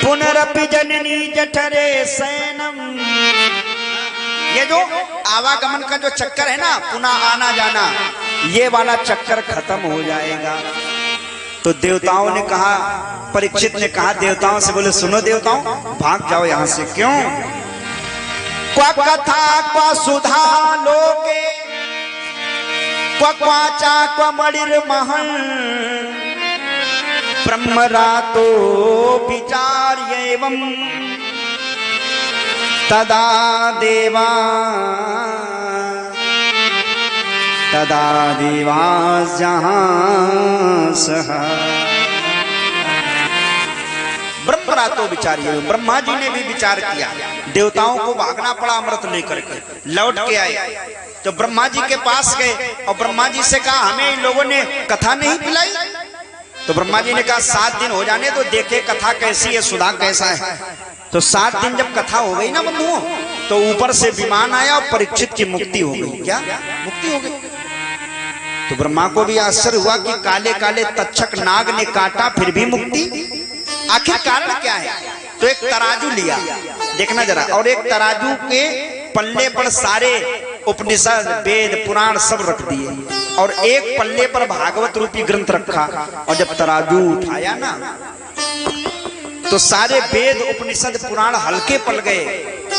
पुनरपि जननी जठरे शयनम। ये जो आवागमन का जो चक्कर है ना, पुनः आना जाना, ये वाला चक्कर खत्म हो जाएगा। तो देवताओं ने कहा, परीक्षित ने कहा देवताओं से, बोले सुनो देवताओं, भाग जाओ यहां से। क्यों? क्वा कथा क्वा सुधा लोके क्वा क्वाचा क्वा मणिर्महं ब्रह्मरातो विचार्येवं तदा देवास जहां सह। ब्रह्मरातो विचार्य, ब्रह्मा जी ने भी विचार किया, देवताओं को भागना पड़ा अमृत लेकर के, लौट के आए तो ब्रह्मा जी के पास गए और ब्रह्मा जी से कहा हमें इन लोगों ने कथा नहीं पिलाई। तो ब्रह्मा जी ने कहा 7 दिन हो जाने तो देखे कथा कैसी है, सुधा कैसा है। तो 7 दिन जब कथा हो गई ना बंधुओं, तो ऊपर से विमान आया और परीक्षित की मुक्ति हो गई। क्या मुक्ति हो गई? तो ब्रह्मा को भी आश्चर्य हुआ कि काले काले तक्षक नाग ने काटा फिर भी मुक्ति, आखिर कारण क्या है? तो एक तराजू लिया, देखना जरा, और एक तराजू के पल्ले पर सारे उपनिषद वेद पुराण सब रख दिए और एक पल्ले पर भागवत रूपी ग्रंथ रखा। और जब तराजू उठाया ना तो सारे वेद उपनिषद पुराण हल्के पड़ गए,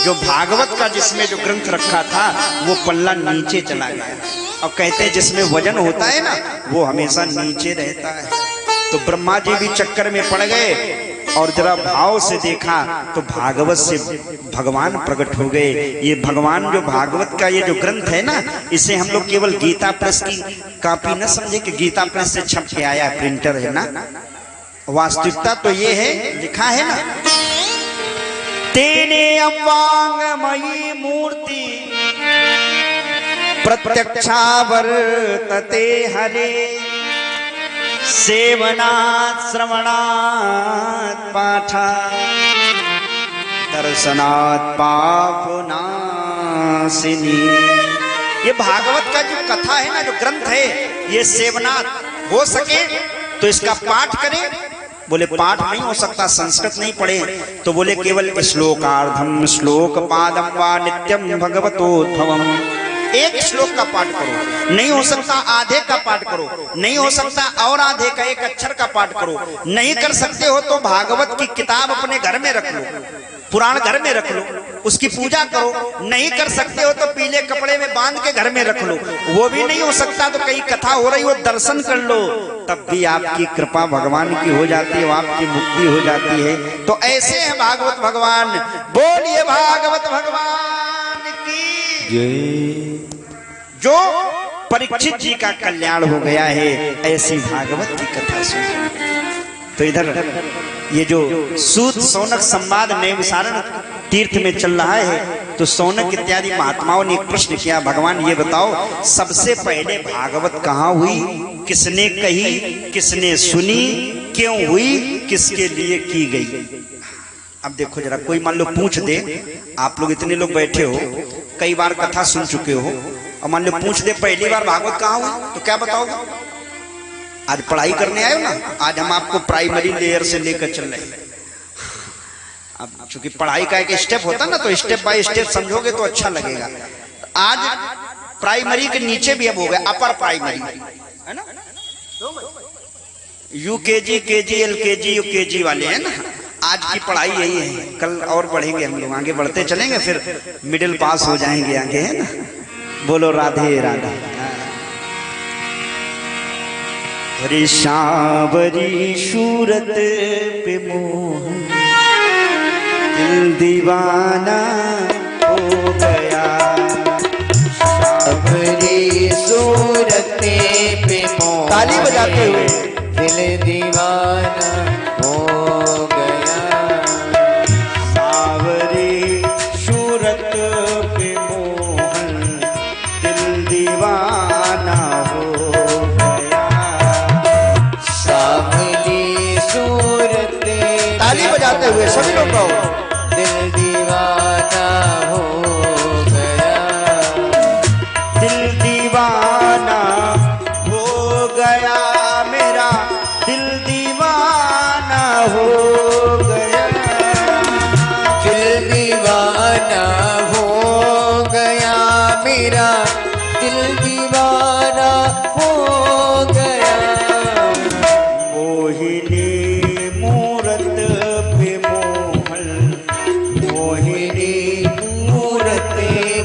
जो भागवत का जिसमें जो ग्रंथ रखा था वो पल्ला नीचे चला गया। अब कहते हैं जिसमें वजन होता है ना वो हमेशा नीचे रहता है। तो ब्रह्मा जी भी चक्कर में पड़ गए और जरा भाव से देखा तो भागवत से भगवान प्रकट हो गए। ये भगवान जो भागवत का ये जो ग्रंथ है ना, इसे हम लोग केवल गीता प्रेस की कॉपी न समझे कि गीता प्रेस से छप के आया, प्रिंटर है ना। वास्तविकता तो ये है, लिखा है ना, तेने अम्बांगमयी मूर्ति प्रत्यक्षावर्तते हरे सेवनात् श्रवणात् पाठात् दर्शनात् पापनाशिनी। ये भागवत का जो कथा है ना, जो ग्रंथ है, ये सेवनात् हो सके तो इसका पाठ करें। बोले पाठ नहीं हो सकता, संस्कृत नहीं पढ़े। तो बोले केवल श्लोकार्धम श्लोक पादम वा नित्यम भगवतोद्भवम, एक श्लोक का पाठ करो, नहीं हो सकता आधे का पाठ करो, नहीं हो सकता और आधे का एक अक्षर का पाठ करो, नहीं कर सकते हो तो भागवत की किताब अपने घर में रख लो, पुराण घर में रख लो, उसकी पूजा करो, नहीं कर सकते हो तो पीले कपड़े में बांध के घर में रख लो, वो भी नहीं हो सकता तो कहीं कथा हो रही हो दर्शन कर लो, तब भी आपकी कृपा भगवान की हो जाती है, आपकी मुक्ति हो जाती है। तो ऐसे है भागवत भगवान। बोलिए भागवत भगवान की जय। जो परीक्षित जी का कल्याण हो गया है, ऐसी भागवत की कथा सुन। तो इधर ये जो सूत सौनक संवाद नैमिषारण्य तीर्थ में चल रहा है, तो सौनक इत्यादि महात्माओं ने एक प्रश्न किया, भगवान ये बताओ सबसे पहले भागवत कहाँ हुई, किसने कही, किसने सुनी, क्यों हुई, किसके लिए की गई। अब देखो जरा, कोई मान लो पूछ दे, आप लोग इतने लोग बैठे हो, कई बार कथा सुन चुके हो, और मान लो पूछ दे पहली बार भागवत कहाँ हुई, तो क्या बताओगे? आज पढ़ाई करने आए हो ना, आज हम आपको प्राइमरी लेयर से लेकर चल रहे हैं। अब चूंकि पढ़ाई का एक स्टेप होता है ना, तो स्टेप बाय स्टेप समझोगे तो अच्छा लगेगा। आज प्राइमरी के नीचे भी अब हो गया अपर प्राइमरी, है ना, यूकेजी, केजी, एलकेजी, यूकेजी वाले हैं ना। आज की पढ़ाई यही है, कल और बढ़ेंगे हम लोग, आगे बढ़ते चलेंगे, फिर मिडिल पास हो जाएंगे आगे, है ना। बोलो राधे राधे। हरे शावरी सूरत पे मोह दिल दीवाना हो गया, सावरी सूरत ताली बजाते हुए दिल दीवाना हो गया। सावरी सूरत पे मोहन दिल दीवाना हो गया। सावली सूरत ताली बजाते हुए सभी लोग कहो दिल दीवाना हो गया। दिल दीवाना हो गया मेरा दिल दीवाना हो गया। दिल दीवाना हो गया मेरा दिल दीवाना हो गया। मोहिनी मूरत पे मोहन मोहिनी मूरत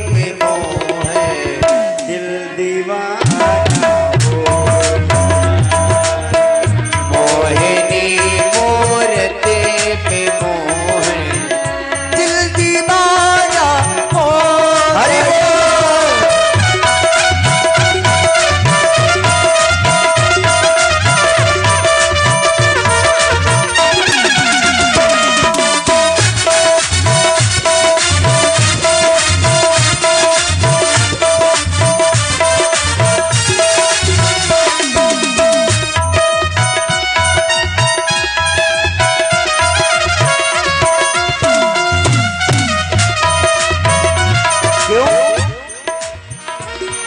पे मोहन दिल दीवाना हो मोहिनी मूरत पे मोहन दिल दीवाना हो हरि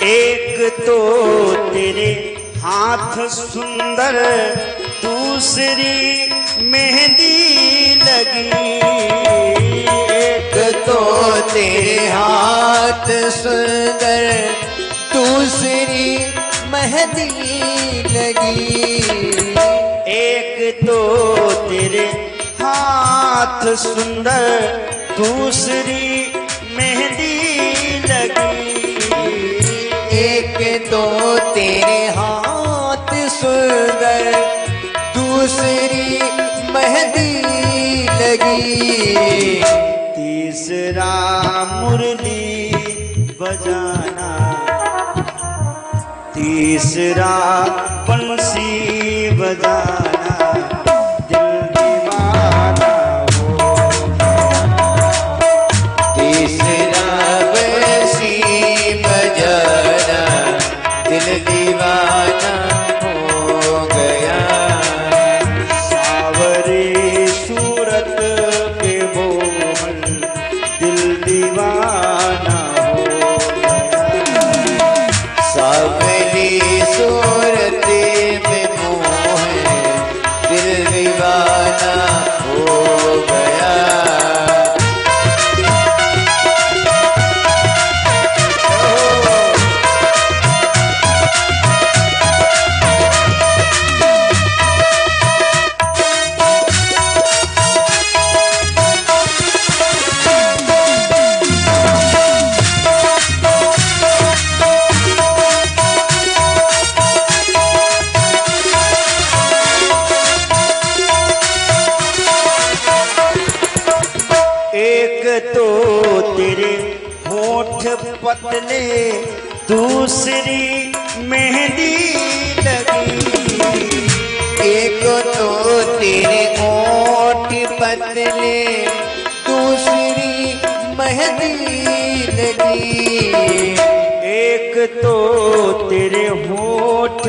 एक तो तेरे हाथ सुंदर दूसरी मेहंदी लगी। एक तो तेरे हाथ सुंदर दूसरी मेहंदी लगी। एक तो तेरे हाथ सुंदर दूसरी मेहंदी लगी। एक तो तेरे हाथ सुंदर दूसरी मेहंदी लगी। तीसरा मुरली बजाना तीसरा बंसी बजाना दिल दीवाना हो। तीसरा बंसी बजाना दिल दीवाना हो गया। सावरी सूरत पे मोहन दिल दीवाना हो गया। सावली सूरत में मोहन दिल दीवाना हो गया। एक तो तेरे होठ पतले दूसरी मेहंदी लगी। एक तो तेरे होठ पतले दूसरी मेहंदी लगी। एक तो तेरे होठ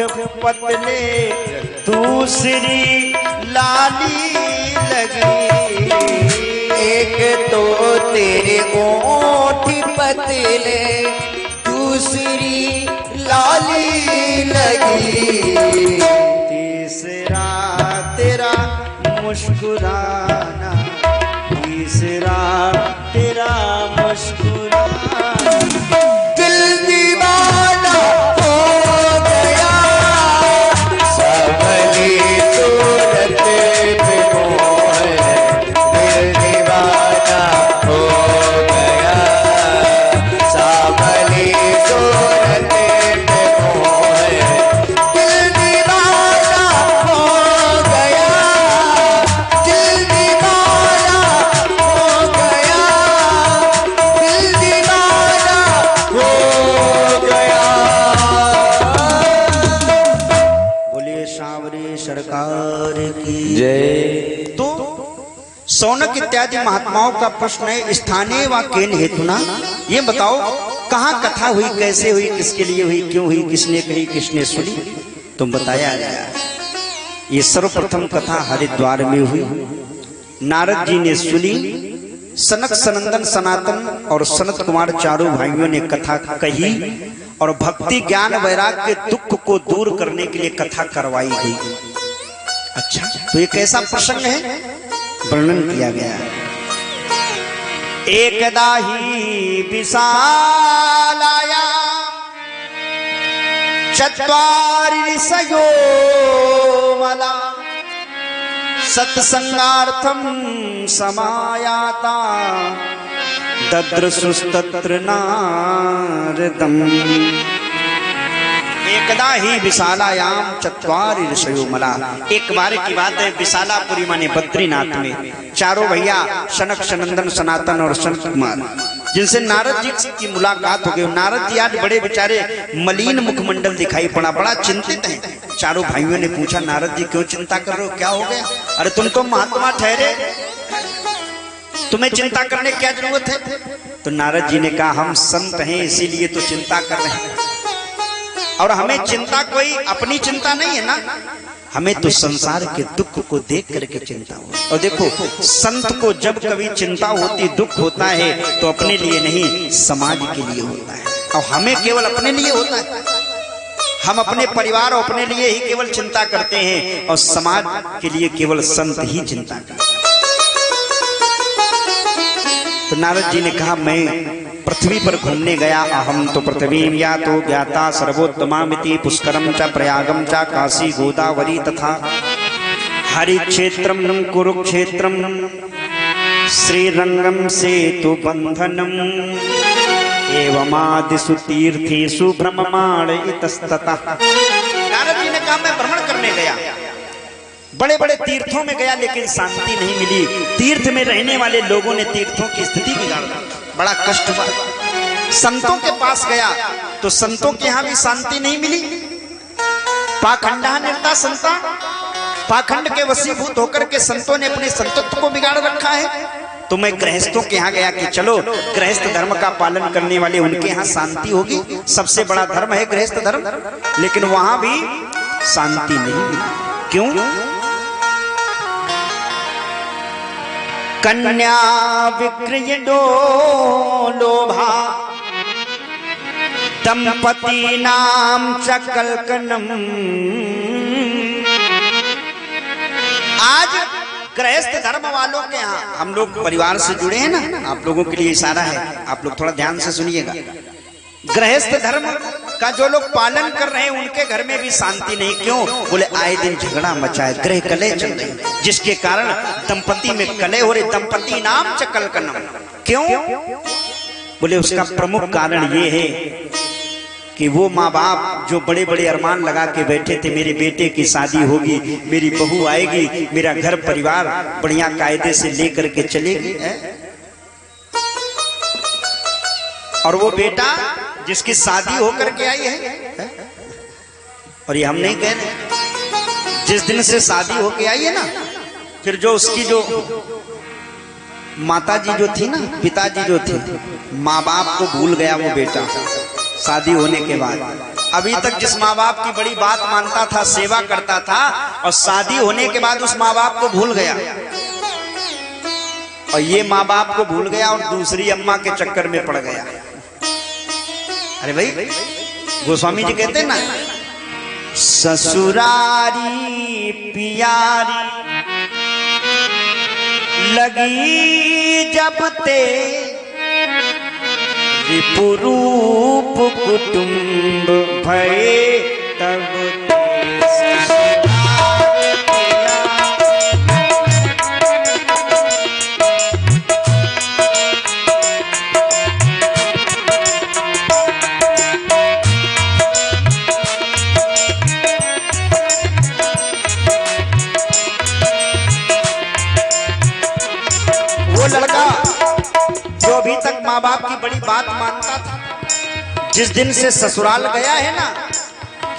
पतले दूसरी लाली लगी। एक तो तेरे होठ पतले दूसरी लाली लगी। तीसरा तेरा मुस्कुराना तीसरा तेरा मुस्कुराना दिल दीवाना हो गया। सावली सूरत पे मोहन दिल दीवाना हो गया। सावली शौनक इत्यादि महात्माओं का प्रश्न है, स्थानीय व केन हेतुना, ये बताओ कहाँ कथा हुई, कैसे हुई, किसके लिए हुई, क्यों हुई, किसने कही, किसने सुनी, तुम बताया गया। ये सर्वप्रथम कथा हरिद्वार में हुई। नारद जी ने सुनी, सनक सनंदन सनातन और सनत कुमार चारों भाइयों ने कथा कही और भक्ति ज्ञान वैराग्य के दुख को दूर करने के लिए कथा करवाई गई। अच्छा, तो ये कैसा प्रसंग है, वर्णन किया गया। एकदा ही विशालाया चत्वारि ऋषयो मला सत्संगार्थम समायाता दद्रसुस्तत्र नारदम। एकदा ही विशालायाम चत्वारि ऋषयो मला, एक बार की बात है, विशालापुरी माने बद्रीनाथ में चारों भैया सनक सनंदन सनातन और सनत कुमार, जिनसे नारद जी की मुलाकात हो गई। नारद जी आज बड़े बेचारे मलिन मुखमंडल दिखाई पड़ा, बड़ा चिंतित हैं। चारों भाइयों ने पूछा, नारद जी क्यों चिंता कर रहे हो, क्या हो गया? अरे तुम तो महात्मा ठहरे, तुम्हें चिंता करने की क्या जरूरत है? तो नारद जी ने कहा, हम संत हैं इसीलिए तो चिंता कर रहे हैं, और हमें चिंता कोई अपनी चिंता नहीं है ना, हमें तो संसार के दुख को देख करके चिंता हो। और देखो, संत को जब कभी चिंता होती, दुख होता है, तो अपने लिए नहीं, समाज के लिए होता है। और हमें केवल अपने लिए होता है, हम अपने परिवार और अपने लिए ही केवल चिंता करते हैं, और समाज के लिए केवल संत ही चिंता करते हैं। तो नारद जी ने कहा, मैं पृथ्वी पर घूमने गया, अहम तो पृथ्वीम या तो ज्ञाता सर्वोत्तमामिति पुष्करम च प्रयागम च काशी गोदावरी तथा हरिक्षेत्रम कुरुक्षेत्रम श्रीरंगम सेतु बंधनम एवमादिषु तीर्थेषु भ्रममाण इतस्ततः। नारद जी ने कहा, मैं भ्रमण करने गया, बड़े बड़े तीर्थों में गया, लेकिन शांति नहीं मिली। तीर्थ में रहने वाले लोगों ने तीर्थों की स्थिति बिगाड़ दी, बड़ा कष्ट हुआ। संतों के पास गया तो संतों के यहां भी शांति नहीं मिली। पाखंडा निर्ता संता, पाखंड के वशीभूत होकर के संतों ने अपने संतत्व को बिगाड़ रखा है। तो मैं गृहस्थों के यहाँ गया कि चलो, गृहस्थ धर्म का पालन करने वाले उनके यहाँ शांति होगी, सबसे बड़ा धर्म है गृहस्थ धर्म, लेकिन वहां भी शांति नहीं मिली। क्यों? कन्या विक्रयणो लोभा दंपति नाम च कलकनम। आज गृहस्थ धर्म वालों के यहाँ, हम लोग परिवार से जुड़े हैं ना, आप लोगों के लिए इशारा है, आप लोग थोड़ा ध्यान से सुनिएगा। गृहस्थ धर्म का जो लोग पालन कर रहे हैं, उनके घर में भी शांति नहीं। क्यों? बोले आए दिन झगड़ा मचा है, गृह कलह चल रही, जिसके कारण दंपति में कलह हो रही। दंपति नाम च कलकनम। क्यों? बोले उसका प्रमुख कारण ये है कि वो माँ बाप जो बड़े बड़े अरमान लगा के बैठे थे, मेरे बेटे की शादी होगी, मेरी बहू आएगी, मेरा घर परिवार बढ़िया कायदे से लेकर के चलेगी, और वो बेटा जिसकी शादी होकर के आई है, और ये हम नहीं कह रहे, जिस दिन से शादी होके आई है ना, फिर जो उसकी जो माता जी जो थी ना, पिताजी जो थे, माँ बाप को भूल गया वो बेटा शादी होने के बाद। अभी तक जिस माँ बाप की बड़ी बात मानता था, सेवा करता था, और शादी होने के बाद उस माँ बाप को भूल गया, और ये माँ बाप को भूल गया और दूसरी अम्मा के चक्कर में पड़ गया। अरे भाई, गोस्वामी जी कहते हैं ना, ससुरारी पियारी लगी जब ते रिपुरूप कुटुंब भये तब माँ बाप की बड़ी बात मानता था, जिस दिन से ससुराल गया है ना,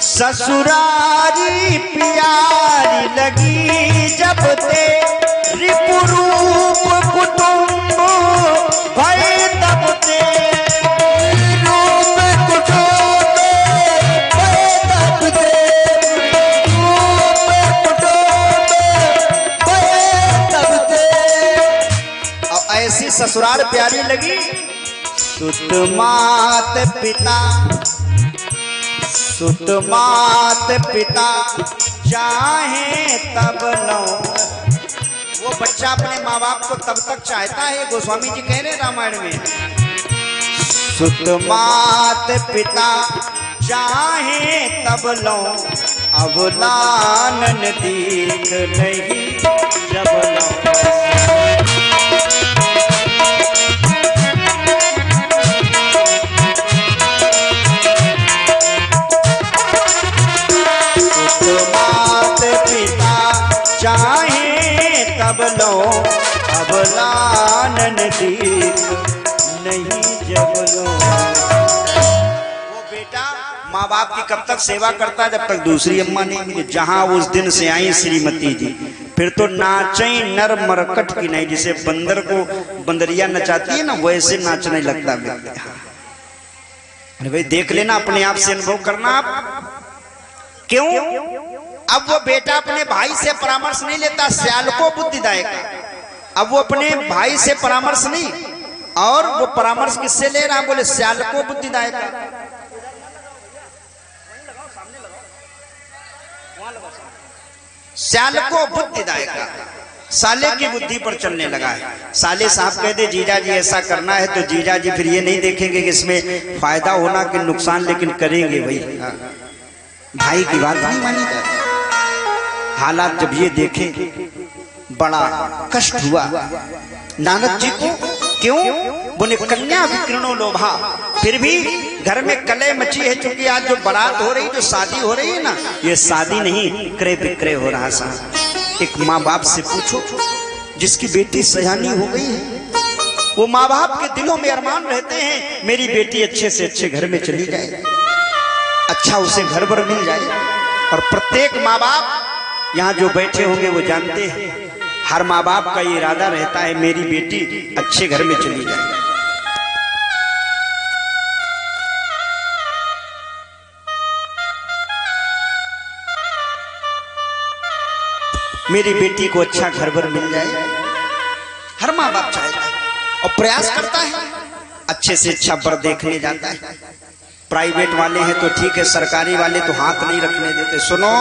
ससुरारी प्यारी लगी जब ते रिपुरूप कुटुंब भय तब ते, रूप कुटुंब भय तब ते, रूप कुटुंब भय तब ते। और ऐसी ससुराल प्यारी लगी। सुत मात पिता, सुत मात पिता चाहे तब लो। वो बच्चा अपने माँ बाप को तब तक चाहता है, गोस्वामी जी कह रहे रामायण में। सुत मात पिता चाहे तब लो, अब लानन दीख नहीं जब लो। मात पिता चाहे तब लो, अब लानन दीख नहीं जब लो। वो बेटा माँ बाप की कब तक सेवा करता है, जब तक दूसरी अम्मा नहीं मिली। जहां उस दिन से आई श्रीमती जी, फिर तो नाचे नर मरकट की नहीं। जिसे बंदर को बंदरिया नचाती है ना, वैसे नाचने लगता व्यक्ति। अरे भाई देख लेना, अपने आप से अनुभव करना आप। क्यों? अब वो बेटा अपने भाई से परामर्श नहीं लेता, श्याल को बुद्धिदायक। अब वो अपने भाई से परामर्श नहीं, और वो परामर्श किससे ले रहा? बोले श्याल को बुद्धिदायक। श्याल को बुद्धिदायक, साले की बुद्धि पर चलने लगा है। साले साहब कहते जीजा जी ऐसा करना है, तो जीजा जी फिर ये नहीं देखेंगे कि इसमें फायदा होना कि नुकसान, लेकिन करेंगे भाई। भाई की बात नहीं मानी जाती। हालात जब ये देखे बड़ा कष्ट हुआ नारद जी को। क्यों? बोले कन्या विकीर्णो लोभा। फिर भी घर में कलह मची है, क्योंकि आज जो बारात हो रही, जो शादी हो रही है ना, ये शादी नहीं क्रय विक्रय हो रहा। साहब एक माँ बाप से पूछो जिसकी बेटी सयानी हो गई है, वो माँ बाप के दिलों में अरमान रहते हैं मेरी बेटी अच्छे से अच्छे घर में चली जाए, अच्छा उसे घर भर मिल जाए। और प्रत्येक माँ बाप यहाँ जो बैठे होंगे वो जानते हैं, हर माँ बाप का ये इरादा रहता है मेरी बेटी अच्छे घर में चली जाए। मेरी बेटी को अच्छा घर भर मिल जाए, हर माँ बाप चाहता है और प्रयास करता है, अच्छे से अच्छा वर देखने जाता है। प्राइवेट वाले हैं तो ठीक है, सरकारी वाले तो हाथ नहीं रखने देते। सुनो,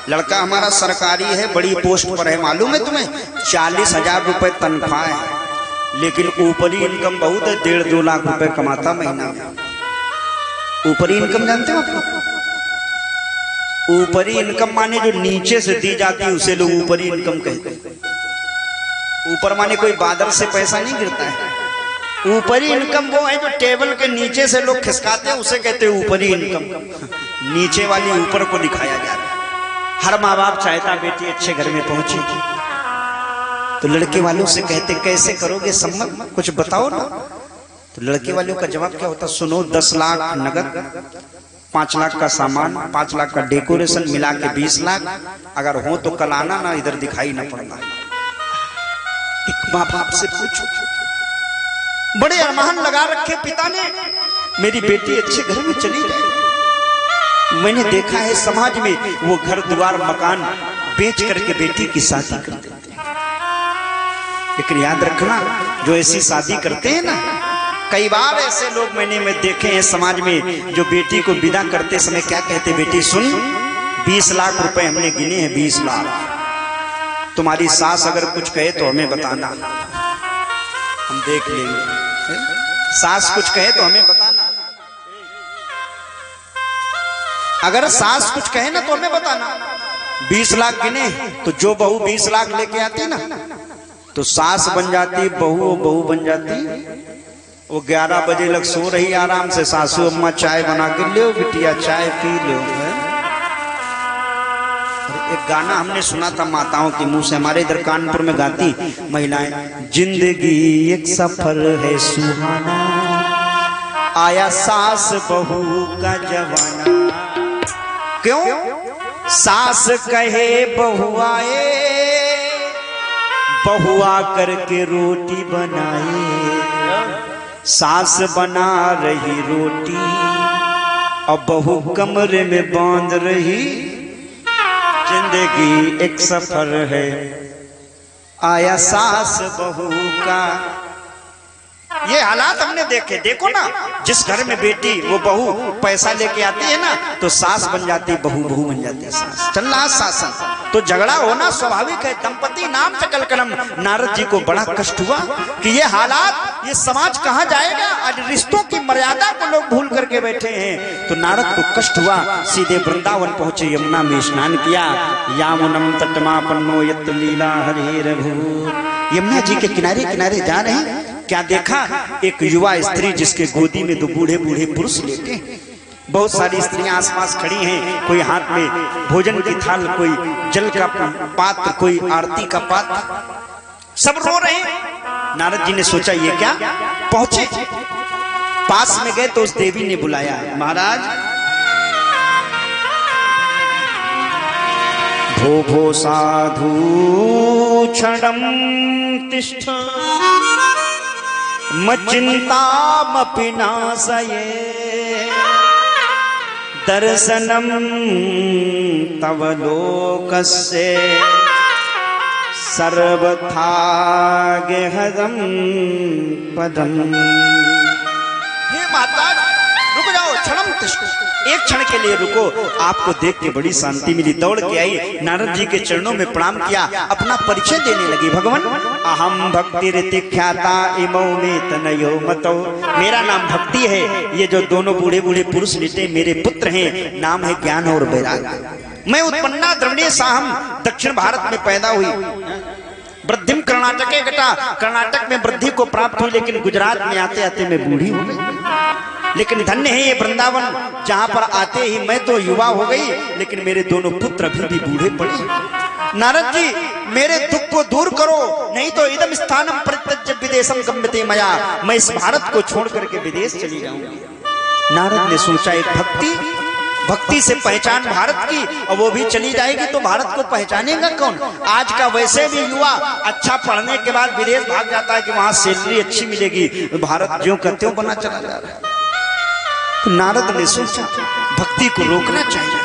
लड़का हमारा सरकारी है, बड़ी पोस्ट पर है, मालूम है तुम्हें? 40,000 रुपए तनख्वाह है, लेकिन ऊपरी इनकम बहुत है, 1.5-2 लाख रुपए कमाता महीना में। ऊपरी इनकम जानते हो आप? ऊपरी इनकम माने जो नीचे से दी जाती है उसे लोग ऊपरी इनकम कहते हैं। ऊपर माने कोई बादल से पैसा नहीं गिरता है। ऊपरी इनकम वो है जो टेबल के नीचे से लोग खिसकाते हैं, उसे कहते हैं ऊपरी इनकम। नीचे वाली ऊपर को दिखाया जा रहा है। हर माँ बाप चाहता बेटी अच्छे घर में पहुंचेगी, तो लड़के वालों से कहते कैसे करोगे सम्मत, कुछ बताओ ना। तो लड़के वालों का जवाब क्या होता? सुनो, 10 लाख नगद, 5 लाख का सामान, 5 लाख का डेकोरेशन, मिला के 20 लाख। अगर हो तो कल आना ना, इधर दिखाई ना पड़ना। एक माँ बाप से पूछो, बड़े अरमान लगा रखे पिता ने मेरी बेटी अच्छे घर में चली जाए। मैंने देखा है समाज में वो घर द्वार मकान बेच करके बेटी की शादी कर देते हैं। लेकिन याद रखना, जो ऐसी शादी करते हैं ना, कई बार ऐसे लोग मैंने देखे हैं समाज में, जो बेटी को विदा करते समय क्या कहते? बेटी सुन, 20 लाख रुपए हमने गिने हैं, 20 लाख। तुम्हारी सास अगर कुछ कहे तो हमें बताना, हम देख लेंगे। सास कुछ कहे तो हमें बताना, अगर सास कुछ कहे ना तो हमें बताना। 20 लाख गिने तो जो बहू 20 लाख लेके आती ना, तो सास बन जाती, बहू बन जाती। वो 11 बजे लग सो रही आराम से, सासू अम्मा चाय बना के लो बिटिया चाय पी लो। एक गाना हमने सुना था माताओं के मुंह से, हमारे इधर कानपुर में गाती महिलाएं, जिंदगी एक सफर है सुहाना, आया सास बहू का जमाना। क्यों? सास कहे बहू आए, बहुआ करके रोटी बनाए, सास बना रही रोटी और बहू कमरे में बांध रही। जिंदगी एक सफर है, आया सास बहू का। ये हालात हमने देखे। देखो ना, जिस घर में बेटी वो बहू पैसा लेके आती है ना, तो सास बन जाती, बहू बहू बन जाती है सास। चल रहा शासन, तो झगड़ा होना स्वाभाविक है। दंपति नाम चकल कलम। नारद जी को बड़ा कष्ट हुआ कि ये हालात, ये समाज कहाँ जाएगा। आज रिश्तों की मर्यादा को लोग भूल करके बैठे हैं। तो नारद को कष्ट हुआ, सीधे वृंदावन पहुंचे, यमुना में स्नान किया। यामुनम तटमापन्नो यत् लीला हरे रघु। यमुना जी के किनारे किनारे जा रहे हैं। क्या देखा, एक युवा स्त्री जिसके गोदी में दो बूढ़े बूढ़े पुरुष लेटे। बहुत सारी स्त्रियां आसपास खड़ी हैं, कोई हाथ में भोजन की थाल, कोई जल का पात्र, कोई आरती का पात्र, सब रो रहे हैं। नारद जी ने सोचा ये क्या। पहुंचे, पास में गए तो उस देवी ने बुलाया, महाराज भो भो साधु क्षणम तिष्ठ मचिंतामपि नाशये दर्शनम तव लोकस्य सर्वथा गेहदम पदम। हे माता, रुक जाओ, क्षणम तिष्ठ, एक क्षण के लिए रुको। आपको देख के बड़ी शांति मिली। दौड़ के आई, नारद जी के चरणों में प्रणाम किया, अपना परिचय देने लगी। भगवान, अहम भक्ति रीति ख्याता इमौ में तनयो मतो। मेरा नाम भक्ति है, ये जो दोनों बूढ़े बूढ़े पुरुष लेटे मेरे पुत्र हैं। नाम है ज्ञान और वैराग्य। मैं उत्पन्ना द्रविड़ीय साहम, दक्षिण भारत में पैदा हुई। वृद्धिम कर्नाटके घटा, कर्नाटक में वृद्धि को प्राप्त हुई, लेकिन गुजरात में आते आते मैं बूढ़ी हो गई। लेकिन धन्य है ये वृंदावन, जहां पर आते ही मैं तो युवा हो गई, लेकिन मेरे दोनों पुत्र अभी भी बूढ़े पड़े। नारद जी, मेरे दुख को दूर करो, नहीं तो इदम स्थानम परित्यज्य विदेशम गम्यते मया। मैं इस भारत को छोड़ करके विदेश चली जाऊंगी। नारद ने सोचा, एक भक्ति से पहचान भारत की, और वो भी चली जाएगी तो भारत को पहचानेगा कौन। आज का वैसे भी युवा अच्छा पढ़ने के बाद विदेश भाग जाता है कि वहां सैलरी अच्छी मिलेगी, भारत ज्यों का त्यों बना चला जा रहा है। तो नारद ने सोचा भक्ति को रोकना चाहिए।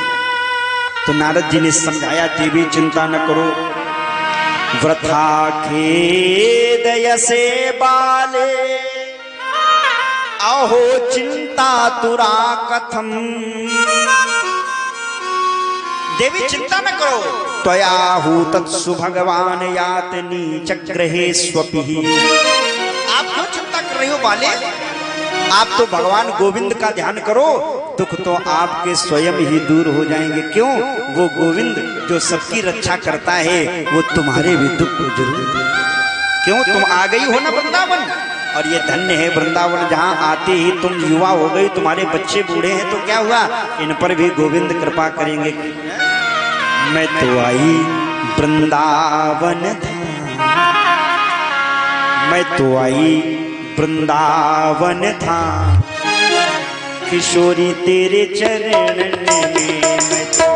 तो नारद जी ने समझाया, देवी चिंता न करो, वृथा खेदयसे बाले अहो चिंता तुरा कथम। देवी चिंता न करो, त्वयाहु तत्सु भगवान यातनी चग्रहे स्वपिहि। आप क्यों चिंता कर रही हो बाले, आप तो भगवान गोविंद का ध्यान करो, दुख तो आपके स्वयं ही दूर हो जाएंगे। क्यों, वो गोविंद जो सबकी रक्षा करता है, वो तुम्हारे भी दुख को जरूर देगा। क्यों, तुम आ गई हो ना वृंदावन, और ये धन्य है वृंदावन, जहां आते ही तुम युवा हो गई, तुम्हारे बच्चे बूढ़े हैं, तो क्या हुआ, इन पर भी गोविंद कृपा करेंगे। मैं तो आई वृंदावन धाम, मैं तो आई वृंदावन धाम, किशोरी तेरे चरणन में। मैं तो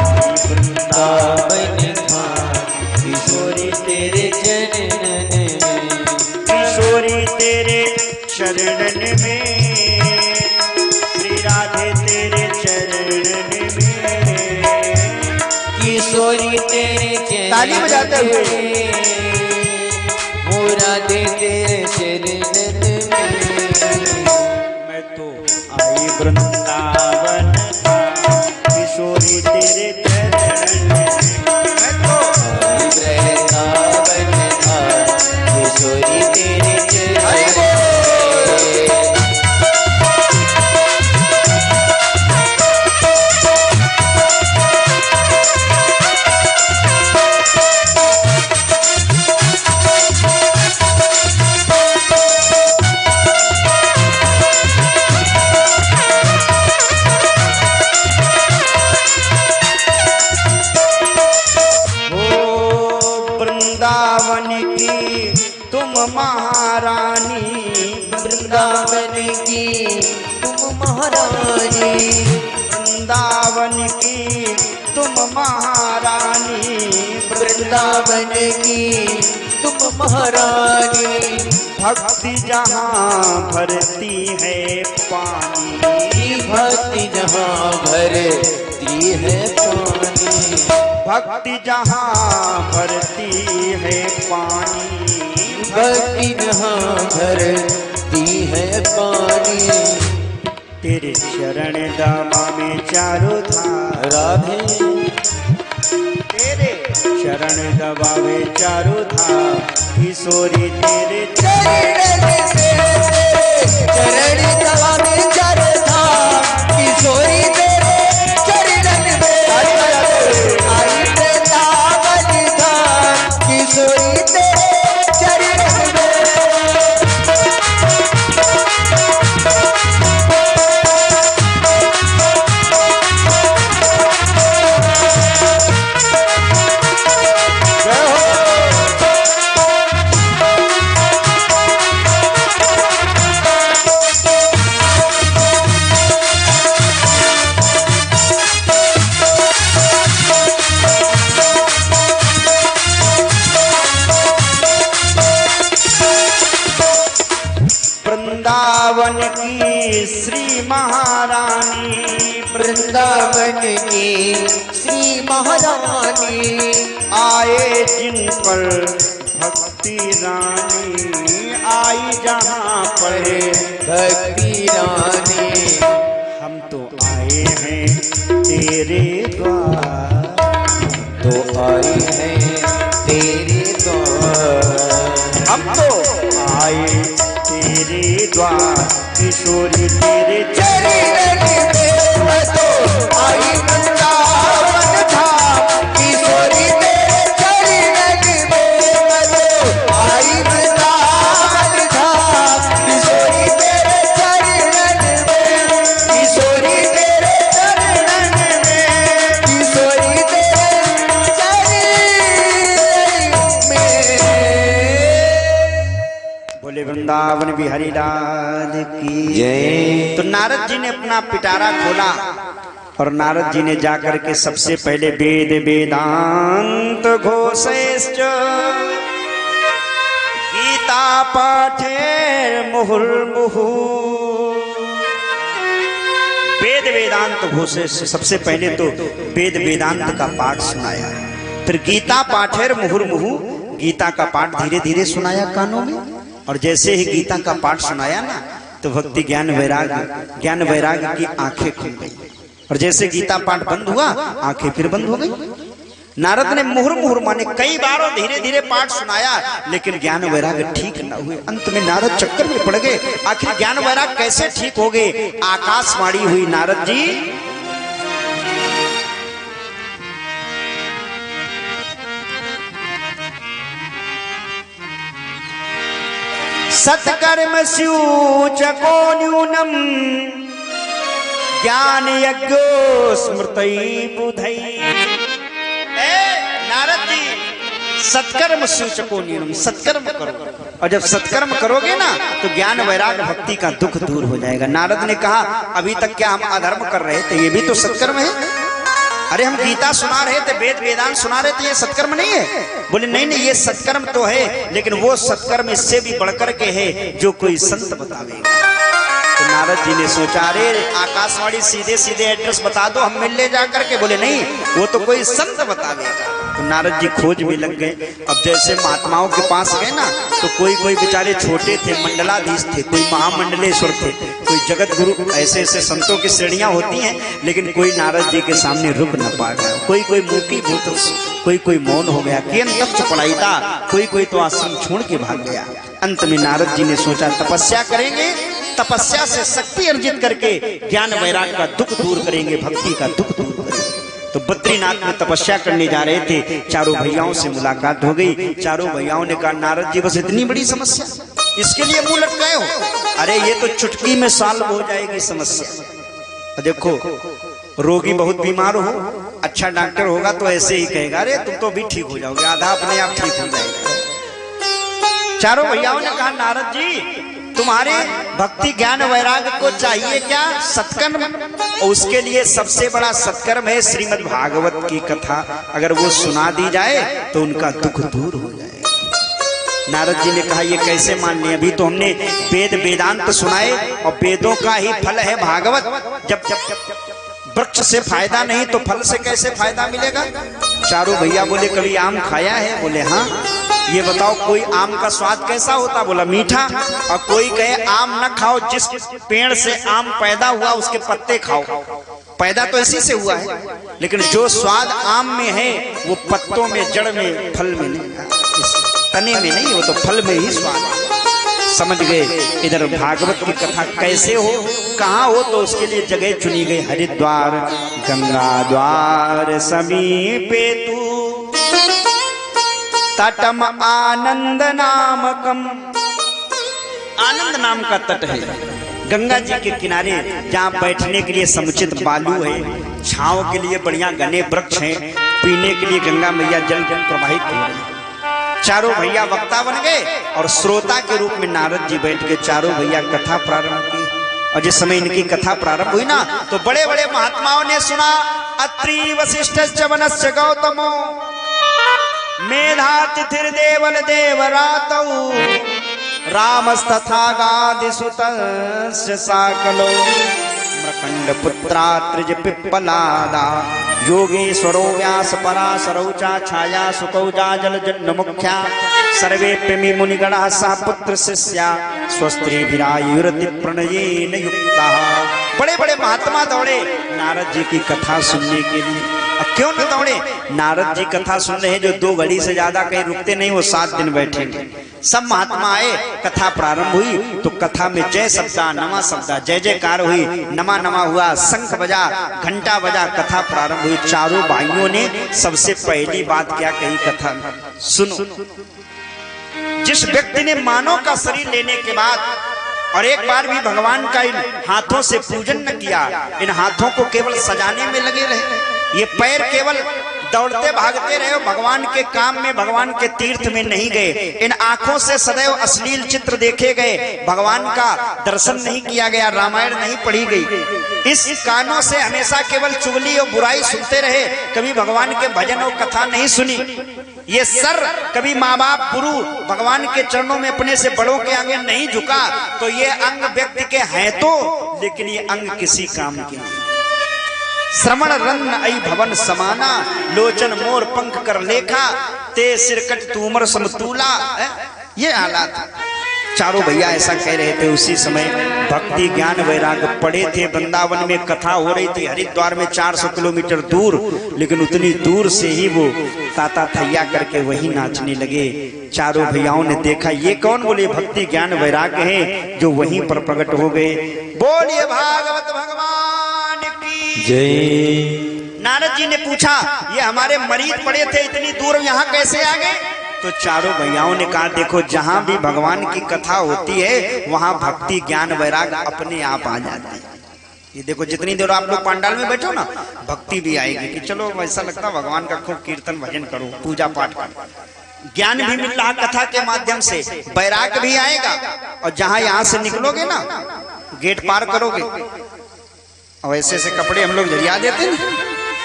आई वृंदावन धाम, किशोरी तेरे चरणन में, किशोरी तेरे चरणन में, श्री राधे तेरे चरणन में, किशोरी तेरे चरणन। ताली बजाते हुए, हो राधे तेरे चरणन में। मैं तो आई वृंदावन धाम, किशोरी तेरे चरणन में। मैं तो आई वृंदावन धाम, किशोरी तेरे चरणन में। वृंदावन की तुम महारानी, वृंदावन की तुम महारानी, वृंदावन की तुम महारानी, वृंदावन की तुम महारानी। भक्ति जहाँ भरती है पानी, भक्ति जहाँ भरती है पानी, भक्ति जहाँ भरती है पानी, भक्ति जहाँ भरती है पानी। तेरे चरण दामा में चारों धाम, राधे तेरे चरण दबावे चारों धाम, किशोरी तेरे चरण दबा में चारों धाम, किशोरी तेरे चरण में आई वृंदावन धाम, किशोरी तेरे चरण में। वृंदावन की श्री महारानी, वृंदावन की श्री महारानी, आए जिन पर भक्ति रानी, आई जहाँ पर भक्ति रानी। हम तो आए हैं तेरे द्वार, तो आई है तेरे द्वार, हम तो आए तेरे द्वार, किशोरी तेरे चरण में मैं तो आई वृंदावन धाम, किशोरी तेरे चरण में मैं तो आई वृंदावन धाम, किशोरी तेरे चरण में, किशोरी तेरे चरण में, किशोरी तेरे चरण में। बोले वृंदावन बिहारी लाल की जय। तो नारद जी ने अपना पिटारा खोला और नारद जी ने जाकर के सबसे पहले वेद वेदांत घोषैश्च गीता पाठे मुहुर्मुहु, वेद वेदांत घोषैश्च सबसे पहले तो वेद वेदांत का पाठ सुनाया, फिर गीता पाठेर मुहुर्मुहु, गीता का पाठ धीरे धीरे सुनाया कानों में। और जैसे ही गीता का पाठ सुनाया ना तो भक्ति ज्ञान वैराग की आंखें खुल गई, और जैसे गीता पाठ बंद हुआ आंखें फिर बंद हो गई। नारद ने मुहुर मुहुर माने कई बार धीरे धीरे पाठ सुनाया, लेकिन ज्ञान वैराग ठीक न हुए। अंत में नारद चक्कर में पड़ गए, आखिर ज्ञान वैराग कैसे ठीक हो गए। आकाशवाणी हुई, नारद जी सत्कर्म स्यूचको न्यूनम ज्ञान यज्ञो स्मृति बुधई। नारद जी सत्कर्म स्यूचको न्यूनम, सत्कर्म करो, और जब सत्कर्म करोगे ना तो ज्ञान वैराग भक्ति का दुख दूर हो जाएगा। नारद ने कहा अभी तक क्या हम अधर्म कर रहे थे, ये भी तो सत्कर्म है। अरे हम गीता सुना रहे थे, वेद वेदांत सुना रहे थे, ये सत्कर्म नहीं है। बोले नहीं नहीं ये सत्कर्म तो है, लेकिन वो सत्कर्म इससे भी बढ़कर के है जो कोई संत बतावेगा। तो नारद जी ने सोचा अरे आकाशवाणी सीधे सीधे एड्रेस बता दो, हम मिल ले जाकर के। बोले नहीं वो तो कोई संत बतावेगा। तो नारद जी खोज में लग गए। अब जैसे महात्माओं के पास गए ना तो कोई बेचारे छोटे थे, मंडलाधीश थे, कोई महामंडलेश्वर थे, कोई जगत गुरु, ऐसे ऐसे संतों की श्रेणियां होती हैं, लेकिन कोई नारद जी के सामने रुक न पा गया। कोई मूकी भूत, कोई मौन हो गया, पढ़ाई था, कोई तो आश्रम छोड़ के भाग गया। अंत में नारद जी ने सोचा तपस्या करेंगे, तपस्या से शक्ति अर्जित करके ज्ञान वैराग का दुख दूर करेंगे, भक्ति का दुख दूर करेंगे। तो बद्रीनाथ में तपस्या करने जा रहे थे, चारों भैयाओं से मुलाकात हो गई। चारों भैयाओं ने कहा नारद जी बस इतनी बड़ी समस्या, इसके लिए मुंह लटकाए हो? अरे ये तो चुटकी में सॉल्व हो जाएगी समस्या। देखो रोगी बहुत बीमार हो, अच्छा डॉक्टर होगा तो ऐसे ही कहेगा अरे तुम तो भी ठीक हो जाओगे, आधा अपने आप ठीक हो जाएगा। चारों भैयाओं ने कहा नारद जी तुम्हारे भक्ति ज्ञान वैराग को चाहिए क्या? सत्कर्म। उसके लिए सबसे बड़ा सत्कर्म है श्रीमद् भागवत की कथा, अगर वो सुना दी जाए तो उनका दुख दूर हो जाएगा। नारद जी ने कहा ये कैसे मान लें, अभी तो हमने वेद वेदांत सुनाए और वेदों का ही फल है भागवत। जब वृक्ष से फायदा नहीं तो फल से कैसे फायदा मिलेगा। चारों भैया बोले कभी आम खाया है? बोले हाँ। ये बताओ कोई आम का स्वाद कैसा होता? बोला मीठा। और कोई कहे आम न खाओ, जिस पेड़ से आम पैदा हुआ उसके पत्ते खाओ। पैदा तो इसी से हुआ है, लेकिन जो स्वाद आम में है वो पत्तों में, जड़ में, फल में नहीं, तने में नहीं, वो तो फल में ही स्वाद है। समझ गए? इधर भागवत की कथा कैसे हो, कहाँ हो, तो उसके लिए जगह चुनी गई हरिद्वार। गंगा द्वार समीपे तू तटम आनंद नामकम। आनंद नाम का तट है गंगा जी के किनारे, जहाँ बैठने के लिए समुचित बालू है, छांव के लिए बढ़िया घने वृक्ष हैं, पीने के लिए गंगा मैया जल प्रवाहित हो रही है। चारों भैया वक्ता बन गए और श्रोता के रूप में नारद जी बैठ के चारों भैया कथा प्रारंभ की। और जिस समय इनकी कथा प्रारंभ हुई ना, तो बड़े बड़े महात्माओं ने सुना। अत्रि वशिष्ठ वनस्य गौतमो मेधातिथिर्देवल देवरातौ रामस्तथा गादिसुतस्य साकलो मृकंड पुत्रात्रिज पिप्पलादा योगेश्वरो व्यास पराशरौ चा छाया सुकौ जाजल जन्म मुख्या सर्वेप्यमि मुनिगणः सा पुत्र शिष्या स्वस्त्रीभिरायुरति प्रणयेन युक्तः। बड़े बड़े महात्मा दौड़े नारद जी की कथा सुनने के लिए। अब क्यों न दौड़े? नारद जी कथा सुन रहे हैं, जो 2 घड़ी से ज्यादा कहीं रुकते नहीं, वो 7 दिन बैठेंगे। सब महात्मा आए, कथा प्रारंभ हुई तो कथा में जय शब्दा नमा शब्दा, जय जयकार हुई, नमा नमा हुआ, शंख बजा, घंटा बजा, कथा प्रारंभ हुई। चारों भाइयों ने सबसे पहली बात क्या कही कथा में? सुनो, जिस व्यक्ति ने मानव का शरीर लेने के बाद और एक बार भी भगवान का इन हाथों से पूजन न किया, इन हाथों को केवल सजाने में लगे रहे, ये पैर केवल दौड़ते भागते रहे, भगवान के काम में, भगवान के तीर्थ में नहीं गए, इन आंखों से सदैव अश्लील चित्र देखे गए, भगवान का दर्शन नहीं किया गया, रामायण नहीं पढ़ी गई, इस कानों से हमेशा केवल चुगली और बुराई सुनते रहे, कभी भगवान के भजन और कथा नहीं सुनी, ये सर कभी माँ बाप गुरु भगवान के चरणों में अपने से बड़ों के आगे नहीं झुका, तो ये अंग व्यक्ति के हैं तो, लेकिन ये अंग किसी काम के नहीं। श्रवण रन्न आई भवन समाना, लोचन मोर पंख कर लेखा, ते सिरकट तूमर समतूला। ये हालात चारों भैया ऐसा कह रहे थे। उसी समय भक्ति ज्ञान वैराग्य पड़े थे, वृंदावन में कथा हो रही थी, हरिद्वार में 400 किलोमीटर दूर, लेकिन उतनी दूर से ही वो ताता थैया करके वही नाचने लगे। चारों भैयाओं ने देखा ये कौन? बोले भक्ति ज्ञान वैराग्य है, जो वहीं पर प्रकट हो गए। बोलिए भागवत भगवान की जय। नारद जी ने पूछा ये हमारे मरीज पड़े थे, इतनी दूर यहाँ कैसे आ गए? तो चारों भैयाओं ने कहा देखो, जहां भी भगवान की कथा होती है वहां भक्ति ज्ञान वैराग्य अपने आप आ जाती है। ये देखो, जितनी देर आप लोग पंडाल में बैठो ना, भक्ति भी आएगी कि चलो ऐसा लगता है भगवान का खूब कीर्तन भजन करो, पूजा पाठ करो, ज्ञान भी मिल रहा कथा के माध्यम से, वैराग्य भी आएगा। और जहां यहां से निकलोगे ना, गेट पार करोगे और ऐसे ऐसे कपड़े हम लोग जरिया देते ना,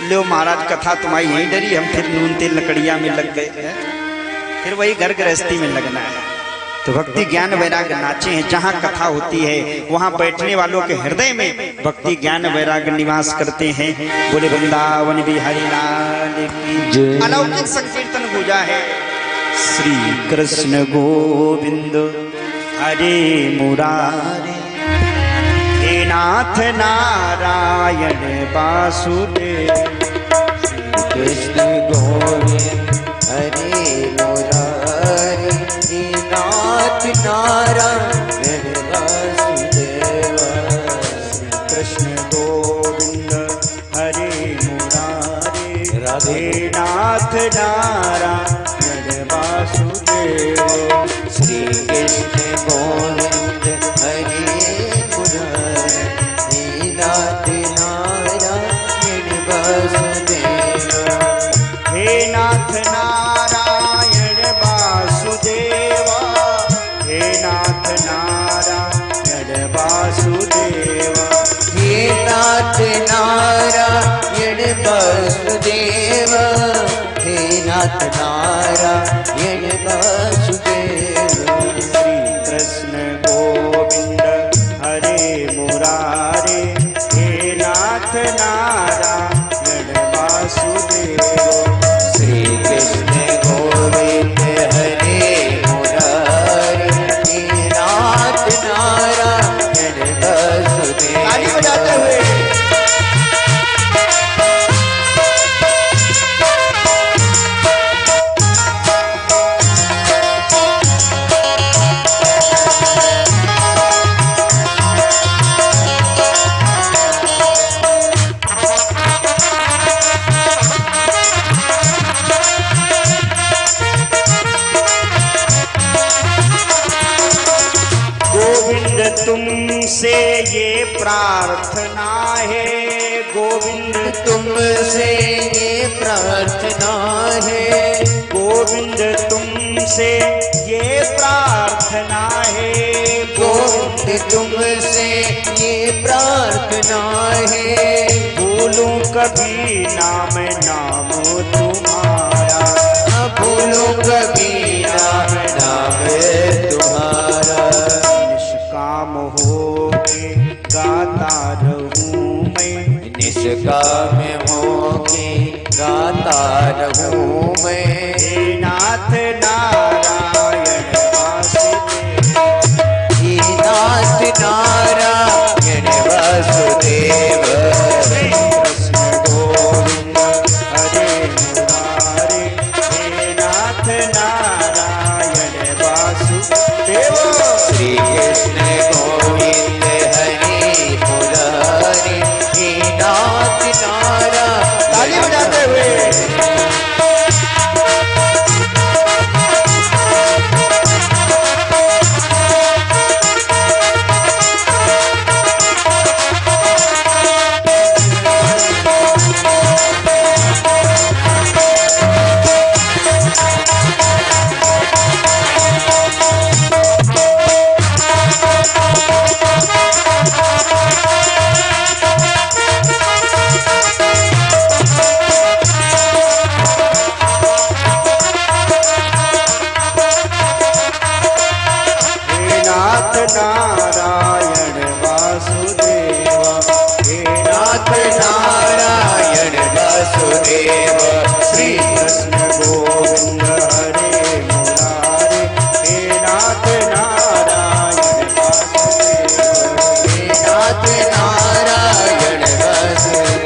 लो महाराज कथा तुम्हारी यही डरी, हम फिर नून तेल लकड़िया में लग गए, फिर वही घर गृहस्थी में लगना है। तो भक्ति ज्ञान वैराग्य नाचे हैं, जहां कथा होती है वहां बैठने वालों के हृदय में भक्ति ज्ञान वैराग्य निवास करते हैं। बोले वृंदावन बिहारी लाल की अलौकिक संकीर्तन गूंजा है। श्री कृष्ण गोविंद हरे मुरारे, हे नाथ नारायण वासुदेव। कृष्ण गोविंद हरे मुरारी, नाथ नारायण वासुदेव। कृष्ण गोविंद हरे मुरारे, राधे नाथ नारायण वासुदेव। श्री कृष्ण गोविंद हरे मुरारी, नाथ नारायण वासुदेव। हे नाथ नारायण वासुदेव, हे नाथ नारायण वासुदेव। हे नाथ नारायण वासुदेव, हे नाथ नारायण वासुदेव। नारायण वासुदेव। श्री कृष्ण गोविंद हरे मुरारी नाथ नारायण वासुदेव। ताली बजाते हुए तुमसे ये प्रार्थना है, गोविंद तुमसे ये प्रार्थना है, गोविंद तुमसे ये प्रार्थना है, गोविंद तुमसे ये प्रार्थना है। भूलूं कभी नाम नाम तुम्हारा, न भूलूं कभी नाम नाम तुम्हारा। निष्काम हो के गाता रहूं मैं, निष्काम हो के गाता रहूं मैं। हे नाथ नारायण वासुदेव, हे नाथ नारायण वासुदेव। श्री कृष्ण गोविंद हरे मुरारे, हे नाथ नारायण वासुदेव। श्री कृष्ण गोविंद हरे मुरारी हे नाथ नारायण। ताली बजाते हुए नारायण वासुदेव, हे नाथ नारायण वासुदेव। श्री कृष्ण गोविंद हरे मुरारे, हे नाथ नारायण वासुदेव, हे नाथ नारायण वासुदेव।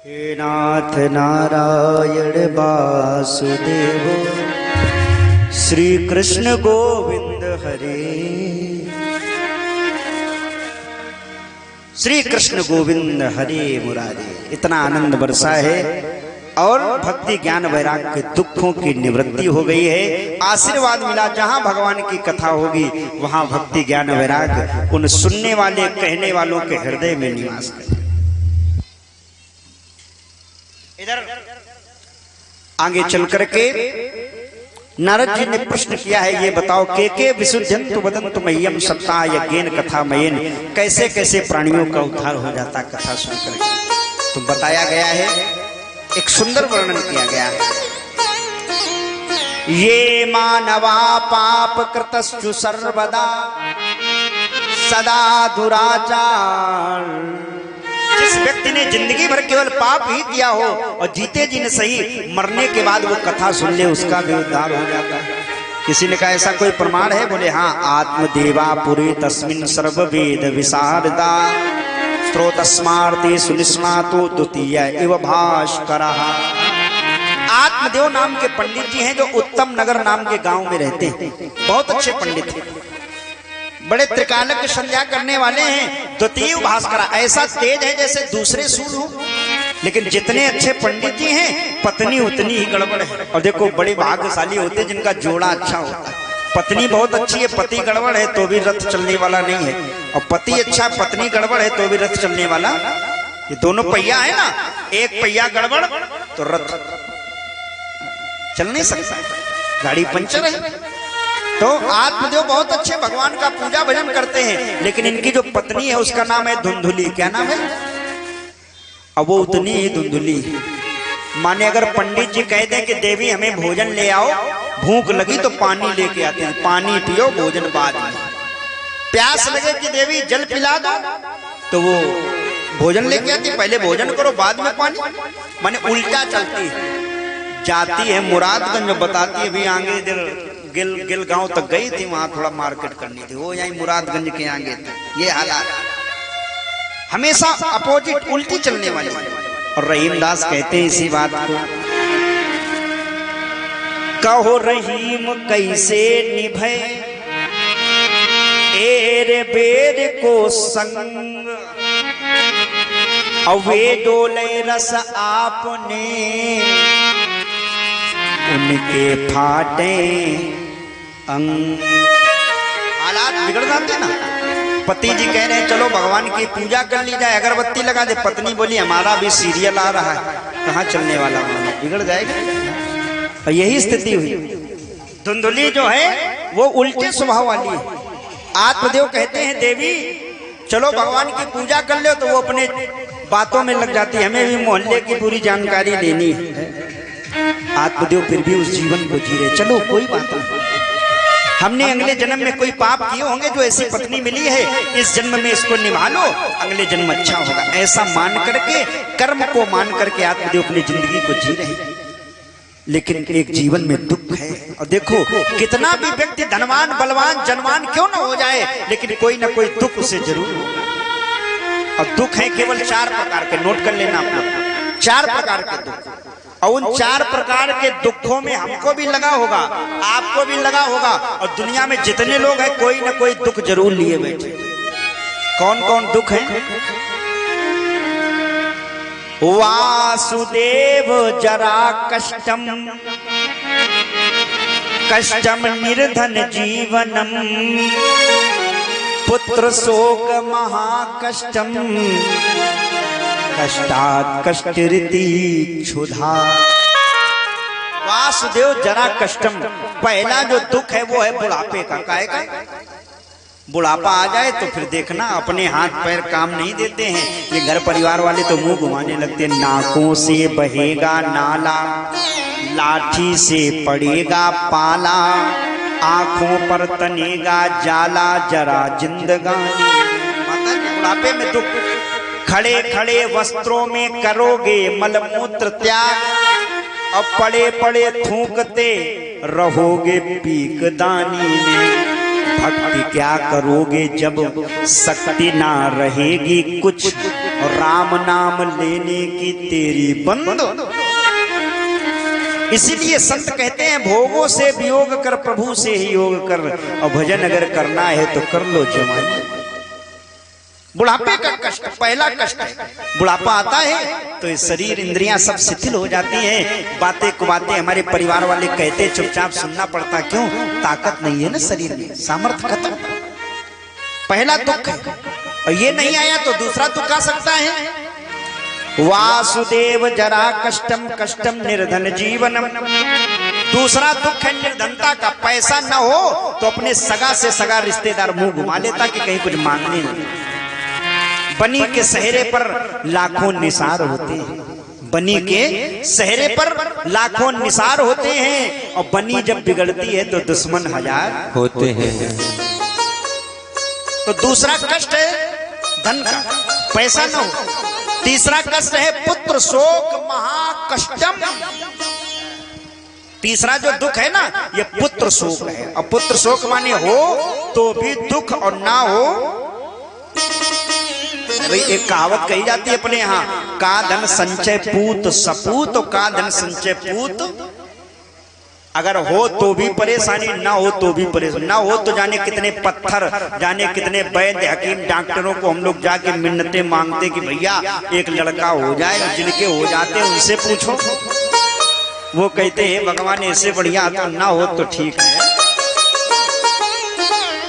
हे नाथ नारायण वासुदेव, श्री कृष्ण गोविंद हरे, श्री कृष्ण गोविंद हरे मुरारे। इतना आनंद बरसा है और भक्ति ज्ञान वैराग के दुखों की निवृत्ति हो गई है। आशीर्वाद मिला, जहां भगवान की कथा होगी वहां भक्ति ज्ञान वैराग उन सुनने वाले कहने वालों के हृदय में निवास करे। इधर आगे चल करके नारद जी ने प्रश्न किया है, ये बताओ के विशुद्धंतु वदंतु मह्यम सत्ता यज्ञेन कथा मयेन, कैसे कैसे प्राणियों का उद्धार हो जाता कथा सुनकर। तो बताया गया है, एक सुंदर वर्णन किया गया है। ये मानवा पाप कृतस्तु सर्वदा सदा दुराचार। जिस व्यक्ति ने जिंदगी भर केवल पाप ही किया हो और जीते जी ने सही, मरने के बाद वो कथा सुन ले उसका भी उद्धार हो जाता है। किसी ने कहा ऐसा कोई प्रमाण है? बोले हाँ, आत्मदेवा पुरे तस्मिन् सर्व वेद विशारदा स्त्रोतस्मार्ते सुनिस्मातो द्वितीय इव भास्करः। आत्मदेव नाम के पंडित जी हैं जो उत्तम नगर नाम के गांव में रहते हैं। बहुत अच्छे पंडित हैं, बड़े त्रिकालक की संध्या करने वाले हैं। द्वितीय भास्कर, ऐसा तेज है जैसे दूसरे सूर्य हो। लेकिन जितने अच्छे पंडित जी हैं पत्नी उतनी ही गड़बड़ है। और देखो बड़े भाग्यशाली होते जिनका जोड़ा अच्छा होता है। पत्नी बहुत अच्छी है, पति गड़बड़ है तो भी रथ चलने वाला नहीं है, और पति अच्छा पत्नी गड़बड़ है तो भी रथ चलने वाला। ये दोनों पहिया है ना, एक पहिया गड़बड़ तो रथ चल नहीं सकता, गाड़ी पंचर है। तो आत्मदेव बहुत अच्छे भगवान का पूजा भजन करते हैं, लेकिन इनकी जो पत्नी है उसका नाम है धुंधुली। क्या नाम है? अब वो उतनी ही धुंधुली। माने अगर पंडित जी कह दें कि देवी हमें भोजन ले आओ, भूख लगी तो पानी लेके आते हैं, पानी पियो भोजन बाद में। प्यास लगे कि देवी जल पिला दो, तो वो भोजन लेके आती, पहले भोजन करो बाद में पानी। माने उल्टा चलती जाती है। मुरादगंज बताती है भी आगे गिल गांव तक गई थी, वहां थोड़ा मार्केट करनी थी, वो यहीं मुरादगंज के आगे तक। ये हालात हमेशा अपोजिट उल्टी चलने वाली। और रहीमदास कहते हैं इसी बात को, कहो रहीम कैसे निभे एर बेर को संग, अवे डोले रस आपने उनके फाटे अंग। हालात बिगड़ जाते ना। पति जी कह रहे हैं चलो भगवान की पूजा कर ली जाए, अगरबत्ती लगा दे, पत्नी बोली हमारा भी सीरियल आ रहा है, कहाँ चलने वाला मानो, बिगड़ जाएगा। और यही स्थिति हुई। धुंधुली जो है वो उल्टे स्वभाव वाली है। आत्मदेव कहते हैं देवी चलो भगवान की पूजा कर लो, तो वो अपने बातों में लग जाती है, हमें भी मोहल्ले की पूरी जानकारी लेनी है। आत्मदेव फिर भी उस जीवन को जी रहे, चलो कोई बात नहीं, हमने अगले जन्म में कोई पाप किए होंगे जो ऐसी पत्नी मिली है, इस जन्म में इसको निभा लो, अगले जन्म अच्छा होगा, ऐसा मान करके, कर्म को मान करके आत्मदेव अपनी जिंदगी को जी रहे। लेकिन एक जीवन में दुख है। और देखो कितना भी व्यक्ति धनवान बलवान जनवान क्यों ना हो जाए, लेकिन कोई ना कोई दुख उसे जरूर होगा। और दुख है केवल 4 प्रकार के, नोट कर लेना आप लोग, 4 प्रकार के दुख। और उन 4 प्रकार के दुखों में हमको भी लगा होगा, आपको भी लगा होगा, और दुनिया में जितने लोग हैं कोई ना कोई दुख जरूर लिए बैठे। कौन कौन दुख है? वासुदेव जरा कष्टम कष्टम निर्धन जीवनम, पुत्र शोक महाकष्टम, कष्टात् कष्टरिति क्षुधा। वासुदेव जरा कष्टम, पहला जो दुख है वो है बुढ़ापे का। काहे का? बुढ़ापा आ जाए तो फिर देखना अपने हाथ पैर काम नहीं देते हैं। ये घर परिवार वाले तो मुंह घुमाने लगते हैं। नाकों से बहेगा नाला, लाठी से पड़ेगा पाला, आंखों पर तनेगा जाला, जरा जिंदगानी। बुढ़ापे में दुख, खड़े खड़े वस्त्रों में करोगे मलमूत्र त्याग, अब पड़े पड़े थूकते रहोगे पीकदानी में। भक्ति क्या करोगे जब शक्ति ना रहेगी कुछ, राम नाम लेने की तेरी बंद। इसीलिए संत कहते हैं भोगों से वियोग कर, प्रभु से ही योग कर, और भजन अगर करना है तो कर लो जवानी। बुढ़ापे का कष्ट पहला कष्ट है। बुढ़ापा आता है तो शरीर इंद्रियां सब शिथिल हो जाती हैं, बातें कुबातें हमारे परिवार वाले कहते चुपचाप सुनना पड़ता। क्यों? ताकत नहीं है ना शरीर में, सामर्थ्य खत्म। पहला दुख है, और ये नहीं आया तो दूसरा दुख आ सकता है। वासुदेव जरा कष्टम कष्टम निर्धन जीवनम, दूसरा दुख है निर्धनता का। पैसा न हो तो अपने सगा से सगा रिश्तेदार मुंह घुमा लेता कि कहीं कुछ मांगने नहीं। बनी के सहरे पर लाखों निसार होते हैं, बनी के सहरे पर लाखों निसार होते हैं, और बनी जब बिगड़ती है तो दुश्मन 1000 होते हैं। तो दूसरा कष्ट है धन का, पैसा न हो। तीसरा कष्ट है पुत्र शोक महाकष्टम। तीसरा जो दुख है ना ये पुत्र शोक है। और पुत्र शोक माने हो तो भी दुख और ना हो। भाई एक कहावत कही जाती है अपने यहाँ, का धन संचय पूत सपूत, का धन संचय पूत। अगर हो तो भी परेशानी, ना हो तो भी परेशानी। ना हो तो जाने कितने पत्थर, जाने कितने वैद्य हकीम डॉक्टरों को हम लोग जाके मिन्नतें मांगते कि भैया एक लड़का हो जाए। जिनके हो जाते हैं उनसे पूछो, वो कहते हैं भगवान ऐसे बढ़िया तो ना हो तो ठीक है।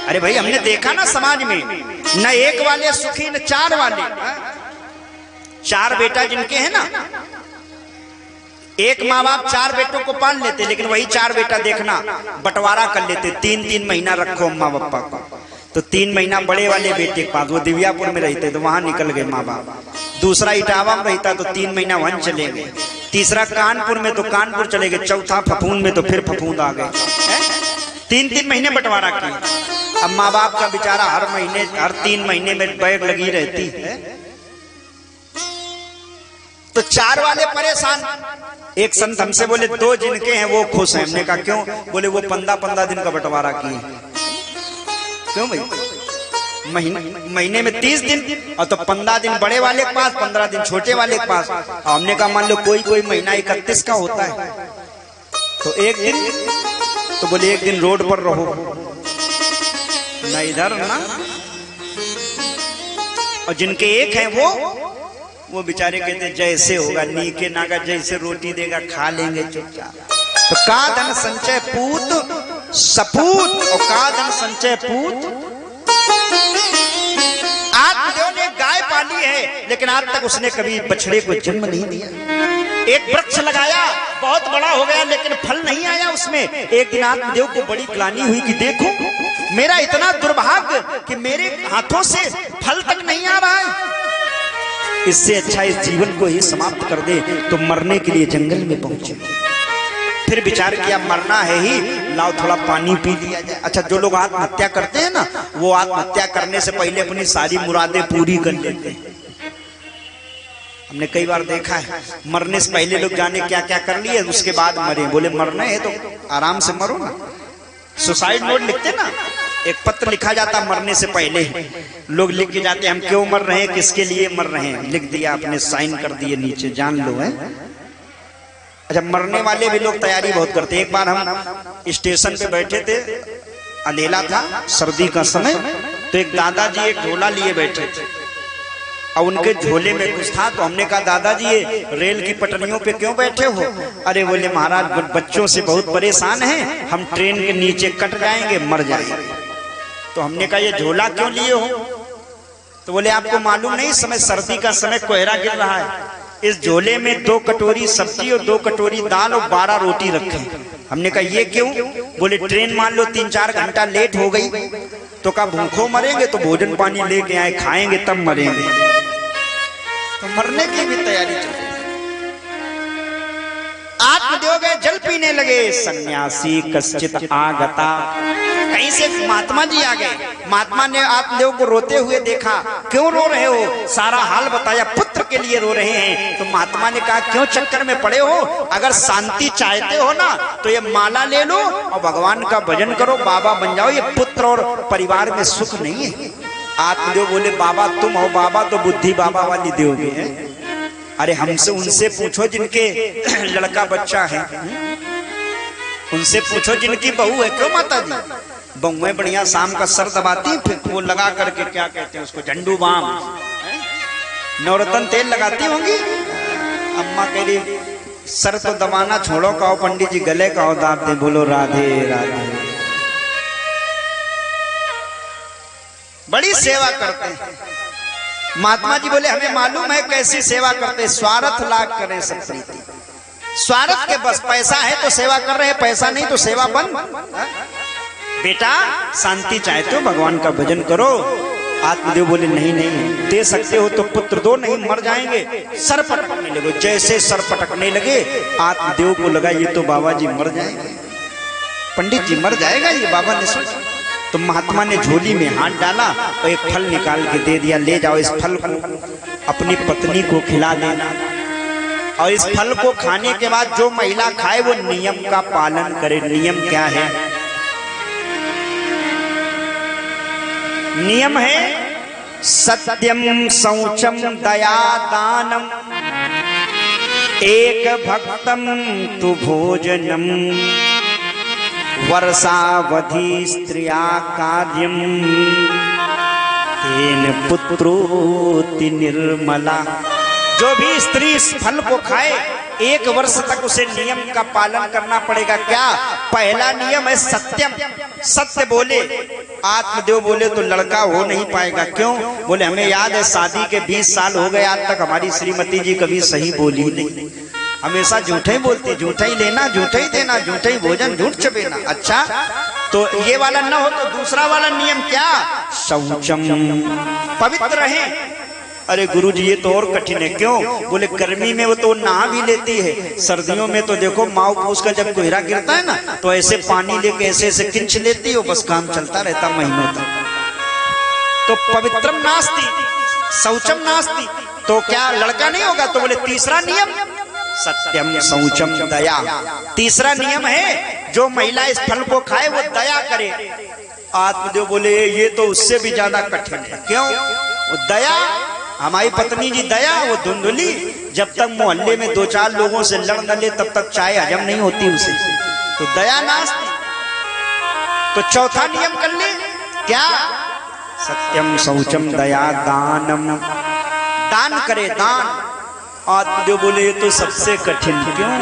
अरे भाई हमने देखा ना समाज में, न एक वाले सुखी न 4 वाले। 4 बेटा जिनके हैं ना, एक माँ बाप 4 बेटों को पाल लेते, लेकिन वही 4 बेटा देखना बंटवारा कर लेते, 3-3 महीना रखो अम्मा पापा को। तो 3 महीना बड़े वाले बेटे के पास, वो दिव्यापुर में रहते तो वहां निकल गए माँ बाप। दूसरा इटावा में रहता तो 3 महीना वहां चले गए। तीसरा कानपुर में तो कानपुर चले गए। चौथा फफूंद में तो फिर फफूंद आ गए। 3-3 महीने बंटवारा किए। अब माँ बाप का बेचारा हर महीने, हर 3 महीने में बैग लगी रहती है। तो 4 वाले परेशान। एक संत हमसे बोले 2 जिनके हैं वो खुश हैं। हमने कहा क्यों? बोले वो 15-15 दिन का बंटवारा किए। क्यों भाई? महीने में 30 दिन और तो 15 दिन बड़े वाले के पास, 15 दिन छोटे वाले के पास। हमने कहा मान लो कोई महीना 31 का होता है तो एक दिन, तो बोले एक दिन रोड पर रहो ना, इधर ना। और जिनके एक है वो बेचारे कहते जैसे होगा नीके नागा, जैसे रोटी देगा खा लेंगे चुपचाप। तो का धन संचय पूत सपूत, और का धन संचय पूत। आत्मदेव ने गाय पाली है, लेकिन आज तक उसने कभी बछड़े को जन्म नहीं दिया। एक वृक्ष लगाया, बहुत बड़ा हो गया, लेकिन फल नहीं आया उसमें। एक दिन आत्मदेव को बड़ी ग्लानि हुई कि देखो मेरा इतना दुर्भाग्य कि मेरे हाथों से फल तक नहीं आ रहा है। इससे अच्छा इस जीवन को ही समाप्त कर दे। तो मरने के लिए जंगल में पहुंचे। फिर विचार किया मरना है ही, लाओ थोड़ा पानी पी लिया जाए। अच्छा, जो लोग आत्महत्या करते हैं ना, वो आत्महत्या करने से पहले अपनी सारी मुरादें पूरी कर लेते हैं। हमने कई बार देखा है, मरने से पहले लोग जाने क्या क्या कर लिए, उसके बाद मरे। बोले मरना है तो आराम से मरो ना। सुसाइड नोट लिखते ना, एक पत्र लिखा जाता मरने से पहले। लोग लिख के जाते हम क्यों मर रहे हैं, किसके लिए मर रहे हैं, लिख दिया, आपने साइन कर दिए नीचे, जान लो है। अच्छा, मरने वाले भी लोग तैयारी बहुत करते। एक बार हम स्टेशन पे बैठे थे, अंधेला था, सर्दी का समय, तो एक दादाजी एक झोला लिए बैठे थे और उनके झोले में कुछ था। तो हमने कहा दादाजी ये रेल की पटरियों पे क्यों बैठे हो? अरे बोले महाराज बच्चों से बहुत परेशान हैं, हम ट्रेन के नीचे कट जाएंगे, मर जाएंगे। तो हमने कहा ये झोला क्यों लिए हो? तो बोले आपको मालूम नहीं, समय सर्दी का समय, कोहरा गिर रहा है, इस झोले में 2 कटोरी सब्जी और 2 कटोरी दाल और 12 रोटी रखे। हमने कहा ये क्यों? बोले ट्रेन मान लो 3-4 घंटा लेट हो गई तो कहा भूखों मरेंगे, तो भोजन पानी लेके आए, खाएंगे तब मरेंगे। तो मरने की भी तैयारी चल रही। आत्मदेव गए, जल पीने लगे। सन्यासी कश्चित आगता, कहीं से महात्मा जी आ गए। महात्मा ने आत्मदेव को रोते हुए देखा। क्यों रो रहे हो? सारा हाल बताया, पुत्र के लिए रो रहे हैं। तो महात्मा ने कहा क्यों चक्कर में पड़े हो? अगर शांति चाहते हो ना तो ये माला ले लो और भगवान का भजन करो, बाबा बन जाओ। ये पुत्र और परिवार में सुख नहीं है। आत्मदेव बोले बाबा तुम हो, बाबा तो बुद्धि बाबा वाली दोगे हैं। अरे हमसे उनसे पूछो जिनके लड़का बच्चा है, उनसे पूछो जिनकी बहू है। क्यों माता जी? बहुएं बढ़िया शाम का सर दबाती, फिर वो लगा करके क्या कहते हैं उसको, झंडू बाम, नवरत्न तेल लगाती होंगी। अम्मा कह रही सर तो दबाना छोड़ो, कहो पंडित जी गले कहो दाब दे, बोलो राधे राधे। बड़ी सेवा करते हैं। महात्मा जी बोले हमें मालूम है कैसी सेवा करते, स्वार्थ लाग करें सब प्रीति। स्वार्थ के बस पैसा है तो सेवा कर रहे हैं, पैसा नहीं तो सेवा बंद। बेटा शांति चाहते हो भगवान का भजन करो। आत्मदेव बोले नहीं नहीं, दे सकते हो तो पुत्र दो, नहीं मर जाएंगे। सर पटकने लगे। जैसे सर पटकने लगे आत्मदेव को लगा ये तो बाबा जी मर जाएंगे, पंडित जी मर जाएगा ये, बाबा ने सोचा। तो महात्मा ने झोली में हाथ डाला और एक फल निकाल के दे दिया, ले जाओ इस फल को अपनी पत्नी को खिला देना। और इस फल को खाने के बाद जो महिला खाए वो नियम का पालन करे। नियम क्या है? नियम है सत्यम शौचम दया दानम एक भक्तम तु भोजनम वर्षावधि स्त्रिया कार्यम तेन पुत्रोति निर्मला। जो भी स्त्री इस फल को खाए 1 वर्ष तक उसे नियम का पालन करना पड़ेगा। क्या? पहला नियम है सत्यम, सत्य बोले। आत्मदेव बोले तो लड़का हो नहीं पाएगा। क्यों? बोले हमें याद है शादी के 20 साल हो गए, आज तक हमारी श्रीमती जी कभी सही बोली नहीं। हमेशा झूठे ही बोलते, झूठे ही लेना, झूठे ही देना, झूठे ही भोजन, झूठ चबेना। अच्छा, तो ये वाला न हो तो दूसरा वाला नियम क्या? शौचम, पवित्र रहे। अरे गुरुजी ये तो और कठिन है। क्यों? बोले गर्मी में वो तो नहा भी लेती है, सर्दियों में तो देखो माऊ पूछ का जब कोहरा गिरता है ना तो ऐसे पानी लेके ऐसे ऐसे किंच लेती है, बस काम चलता रहता महीनों तक। तो पवित्रम नास्ति शौचम नास्ति, तो क्या लड़का नहीं होगा? तो बोले तीसरा नियम सत्यम शौचम दया। तीसरा नियम है जो महिला इस फल को खाए वो दया करे। आत्मदेव बोले ये तो उससे भी ज्यादा कठिन है। क्यों? वो दया, हमारी पत्नी जी दया, वो धुंधुली जब तक मोहल्ले में 2-4 लोगों से लड़ न ले तब तक चाय हजम नहीं होती उसे, तो दया नास्ति। तो चौथा नियम कर ले क्या? सत्यम शौचम दया दानम, दान करे, दान। आत्मदेव बोले ये तो सबसे कठिन। क्यों?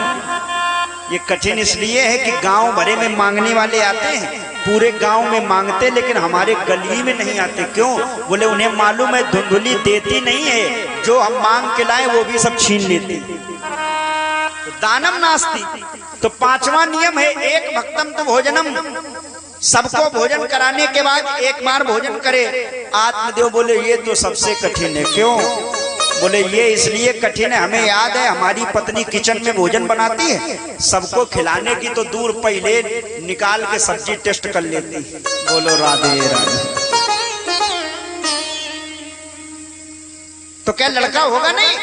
ये कठिन इसलिए है कि गांव भरे में मांगने वाले आते हैं, पूरे गांव में मांगते, लेकिन हमारे गली में नहीं आते। क्यों? बोले उन्हें मालूम है धुंधुली देती नहीं है, जो हम मांग के लाए वो भी सब छीन लेती। तो दानम नास्ति। तो पांचवा नियम है एक भक्तम तो भोजनम, सबको भोजन कराने के बाद एक बार भोजन करे। आत्मदेव बोले ये तो सबसे कठिन है। क्यों? बोले ये इसलिए कठिन है, हमें याद है हमारी पत्नी किचन में भोजन बनाती है, सबको खिलाने की तो दूर पहले निकाल के सब्जी टेस्ट कर लेती। बोलो राधे राधे। तो क्या लड़का होगा? नहीं।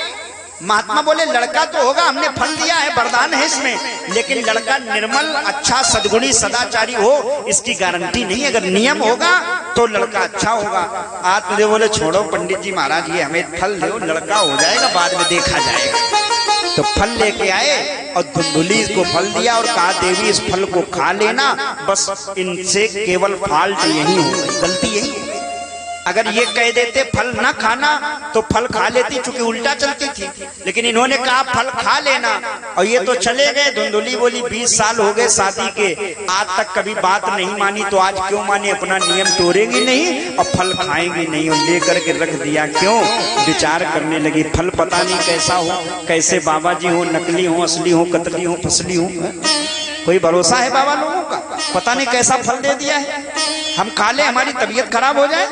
महात्मा बोले लड़का तो होगा, हमने फल दिया है, वरदान है इसमें, लेकिन लड़का निर्मल, अच्छा, सद्गुणी, सदाचारी हो इसकी गारंटी नहीं। अगर नियम होगा तो लड़का अच्छा होगा। आत्मदेव बोले छोड़ो पंडित जी महाराज, ये हमें फल दो, लड़का हो जाएगा बाद में देखा जाएगा। तो फल लेके आए और धुंधुली को फल दिया और कहा देवी इस फल को खा लेना, बस इनसे केवल फॉल्ट यही हो, गलती यही है। अगर ये कह देते फल ना खाना तो फल खा लेती, चूंकि उल्टा चलती थी, लेकिन इन्होंने कहा फल खा लेना और ये तो चले गए। धुंधुली बोली 20 साल हो गए शादी के, आज तक कभी बात नहीं मानी, तो आज क्यों माने? अपना नियम तोड़ेंगी नहीं और फल खाएंगी नहीं, और लेकर के रख दिया। क्यों? विचार करने लगी फल पता नहीं कैसा हो, कैसे बाबा जी हो, नकली हो, असली हो, कतली हो, फसली हो, कोई भरोसा है बाबा लोगों का? पता नहीं कैसा फल दे दिया है, हम खा ले हमारी तबीयत खराब हो जाए।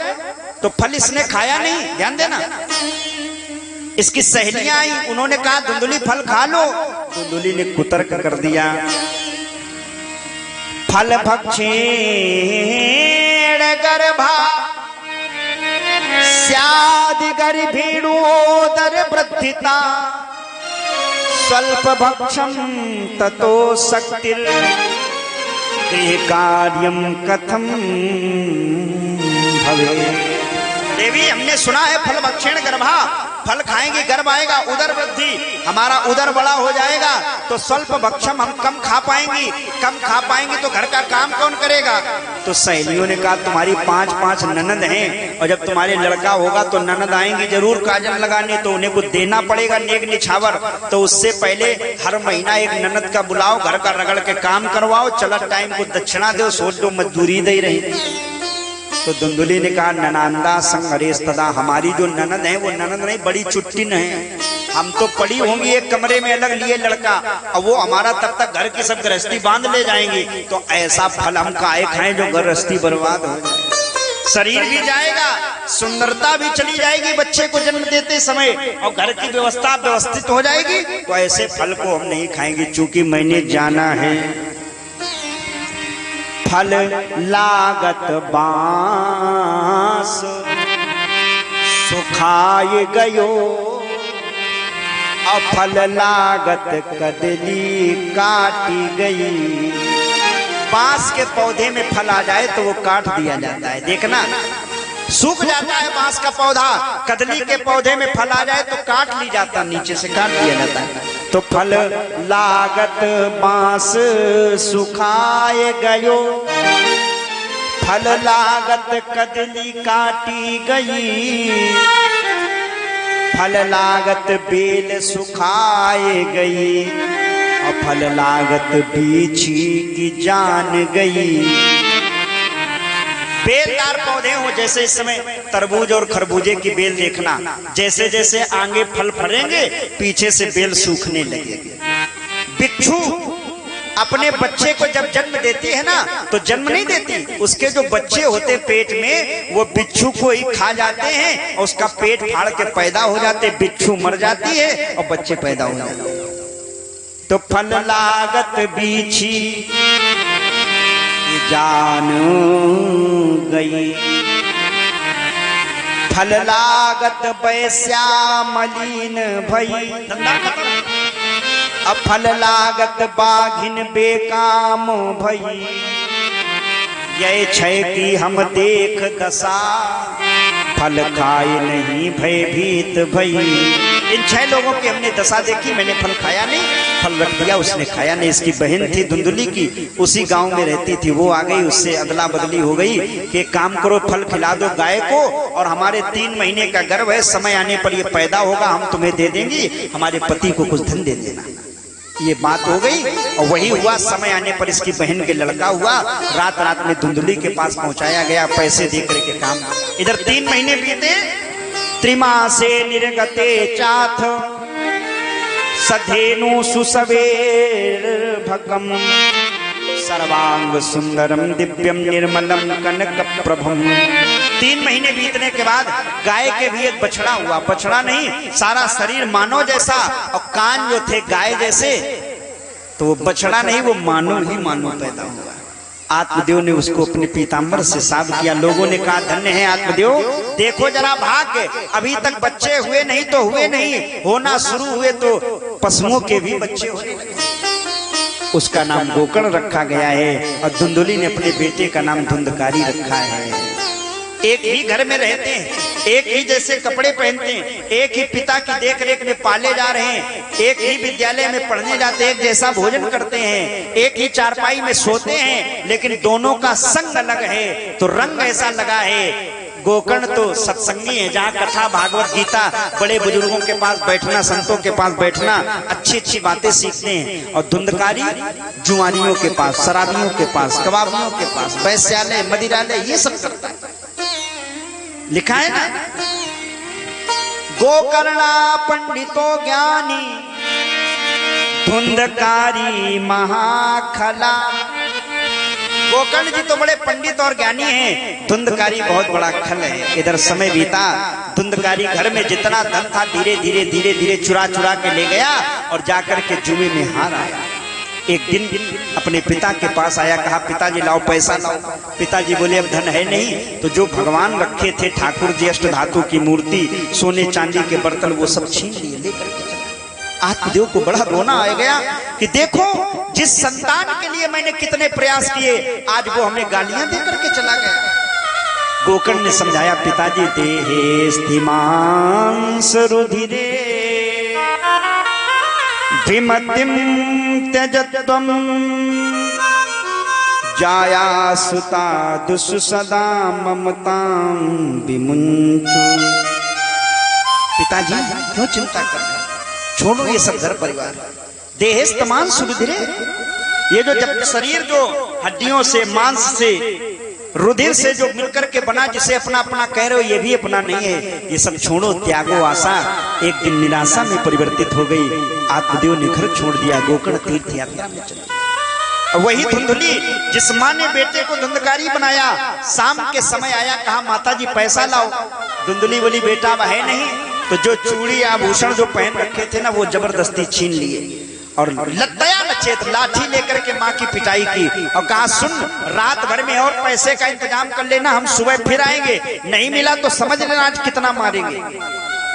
तो फल इसने खाया नहीं, ध्यान देना। इसकी सहेलियां आई, उन्होंने कहा धुंधुली फल खा लो। धुंधुली ने कुतर्क कर दिया, फल भक्षेण गर्भा स्यादि गर्भिणोदर वृद्धिता स्वल्प भक्षम ततो शक्तिर् देह कार्यम कथम भवे। देवी हमने सुना है फल भक्षेण गर्भा, फल खाएंगे गर्भ आएगा, उदर वृद्धि, हमारा उदर बड़ा हो जाएगा, तो स्वल्प भक्षम हम कम खा पाएंगी, कम खा पाएंगे तो घर का काम कौन करेगा? तो सहेलियों ने कहा तुम्हारी 5-5 ननद हैं और जब तुम्हारे लड़का होगा तो ननद आएंगी जरूर काजल लगाने, तो उन्हें कुछ देना पड़ेगा नेक निछावर। तो उससे पहले हर महीना एक ननद का बुलाओ, घर का रगड़ के काम करवाओ, चला टाइम को दक्षिणा दो, सोच दो मजदूरी दे रही। तो धुंधुली ने कहा ननांदा संगरेश तदा, हमारी जो ननद है वो ननद नहीं बड़ी चुट्टिन है, हम तो पड़ी होंगी एक कमरे में अलग लिए लड़का, और वो हमारा तब तक घर की सब गृहस्थी बांध ले जाएंगी, तो ऐसा फल हम काहे खाएं जो गृहस्थी बर्बाद हो जाए, शरीर भी जाएगा, सुंदरता भी चली जाएगी बच्चे को जन्म देते समय, और घर की व्यवस्था व्यवस्थित हो जाएगी। तो ऐसे फल को हम नहीं खाएंगे, चूंकि मैंने जाना है फल लागत बांस सुखाए गयो, और फल लागत कदली काटी गई। बांस के पौधे में फल आ जाए तो वो काट दिया जाता है, देखना सूख जाता है बांस का पौधा, कदली के पौधे में फल आ जाए तो काट ली जाता, नीचे से काट दिया जाता है। तो फल लागत बांस सुखाए गयो, फल लागत कदली काटी गई, फल लागत बेल सुखाए गई, और फल लागत बीछी की जान गई। बेलदार पौधे हो, जैसे इस समय तरबूज और खरबूजे की बेल देखना, जैसे जैसे आगे फल फरेंगे पीछे से बेल सूखने लगेगी। बिच्छू अपने बच्चे को जब जन्म देती है ना, तो जन्म नहीं देती, उसके जो बच्चे होते पेट में वो बिच्छू को ही खा जाते हैं और उसका पेट फाड़ के पैदा हो जाते, बिच्छू मर जाती है और बच्चे पैदा हो जाते हैं। तो फल लागत बीछी जान गई, फल लागत बैस्या मलिन भई, अब फल लागत बाघिन बेकाम भई, ये छै कि हम देख दशा, फल खाए नहीं भयभीत भई। इन 6 लोगों की हमने दशा देखी, मैंने फल खाया नहीं, फल रख दिया, उसने खाया नहीं। इसकी बहन थी धुंधुली की, उसी गांव में रहती थी, वो आ गई, उससे अदला बदली हो गई कि काम करो, फल खिला दो गाय को, और हमारे 3 महीने का गर्भ है, समय आने पर ये पैदा होगा, हम तुम्हें दे देंगे, हमारे पति को कुछ धन दे देना। ये बात हो गई और वही हुआ। समय आने पर इसकी बहन के लड़का हुआ, रात रात में धुंधुली के पास पहुंचाया गया पैसे दे करके काम। इधर 3 महीने बीते, त्रिमासे निर्गते चाथ सधेनु सुसवेर भकम, सर्वांग सुंदरम दिव्यम निर्मलम कनक प्रभम। 3 महीने बीतने के बाद गाय के भी एक बछड़ा हुआ, बछड़ा नहीं, सारा शरीर मानव जैसा और कान जो थे गाय जैसे, तो वो बछड़ा नहीं, वो मानव ही मानव पैदा हुआ। आत्मदेव ने उसको अपने पीताम्बर से साफ किया। लोगों ने कहा धन्य है आत्मदेव, देखो जरा भाग्य, अभी तक बच्चे हुए नहीं तो हुए नहीं, होना शुरू हुए तो पशुओं के भी बच्चे होने लगे। उसका नाम गोकर्ण रखा गया है और धुंधुली ने अपने बेटे का नाम धुंधकारी रखा है। एक ही घर में रहते हैं, एक ही जैसे कपड़े पहनते हैं, एक ही पिता की देखरेख में पाले जा रहे हैं, एक ही विद्यालय में पढ़ने जाते हैं, एक जैसा भोजन करते हैं, एक ही चारपाई में सोते हैं, लेकिन दोनों का संग अलग है तो रंग ऐसा लगा है। गोकर्ण तो सत्संगी है, जहाँ कथा भागवत गीता बड़े बुजुर्गों के पास बैठना, संतों के पास बैठना, अच्छी अच्छी बातें सीखते हैं। और धुंधकारी जुआनियों के पास, शराबियों के पास, कबाबियों के पास, वैश्यालय, मदिरालय, ये सब करता है। लिखा है ना, गोकर्णा पंडितो ज्ञानी धुंधकारी महाखला। गोकर्ण जी तो बड़े पंडित और ज्ञानी हैं, धुंधकारी बहुत बड़ा खल है। इधर समय बीता, धुंधकारी घर में जितना धन था धीरे धीरे धीरे धीरे चुरा चुरा के ले गया और जाकर के जुए में हार आया। एक दिन अपने पिता के पास आया, कहा पिताजी लाओ पैसा लाओ। पिताजी बोले अब धन है नहीं, तो जो भगवान रखे थे ठाकुर जी अष्ट धातु की मूर्ति, सोने चांदी के बर्तन, वो सब छीन लिए, लेकर के चला। आत्मदेव को बड़ा रोना आ गया कि देखो जिस संतान के लिए मैंने कितने प्रयास किए, आज वो हमें गालियां देकर के चला गया। गोकर्ण ने समझाया, पिताजी देहे स्थिमांस रुधिरे विमतिम त्यजत्वम जाया सुता दुषु सदा ममतां विमुंचु। पिताजी क्यों चिंता कर रहे, छोड़ो ये सब घर परिवार। देहस्तमान सुरुधिरे, ये जो जब शरीर जो हड्डियों से, मांस से, रुधिर से जो मिलकर के बना, जिसे अपना अपना कह रहे हो, ये भी अपना नहीं है, ये सब छोड़ो, त्यागो आशा। एक दिन निराशा में परिवर्तित हो गई, आत्मदेव ने घर छोड़ दिया, गोकर्ण तीर्थ यात्रा में चला। वही धुंधुली जिस माँ ने बेटे को धुंधकारी बनाया, शाम के समय आया, कहा माताजी पैसा लाओ। धुंधुली बोली बेटा अब है नहीं, तो जो चूड़ी आभूषण जो पहन रखे थे ना, वो जबरदस्ती छीन लिए और लद्दया नचेत लाठी लेकर के माँ की पिटाई की और कहा सुन, रात भर में और पैसे का इंतजाम कर लेना, हम सुबह फिर आएंगे, नहीं मिला तो समझ लेना आज कितना मारेंगे।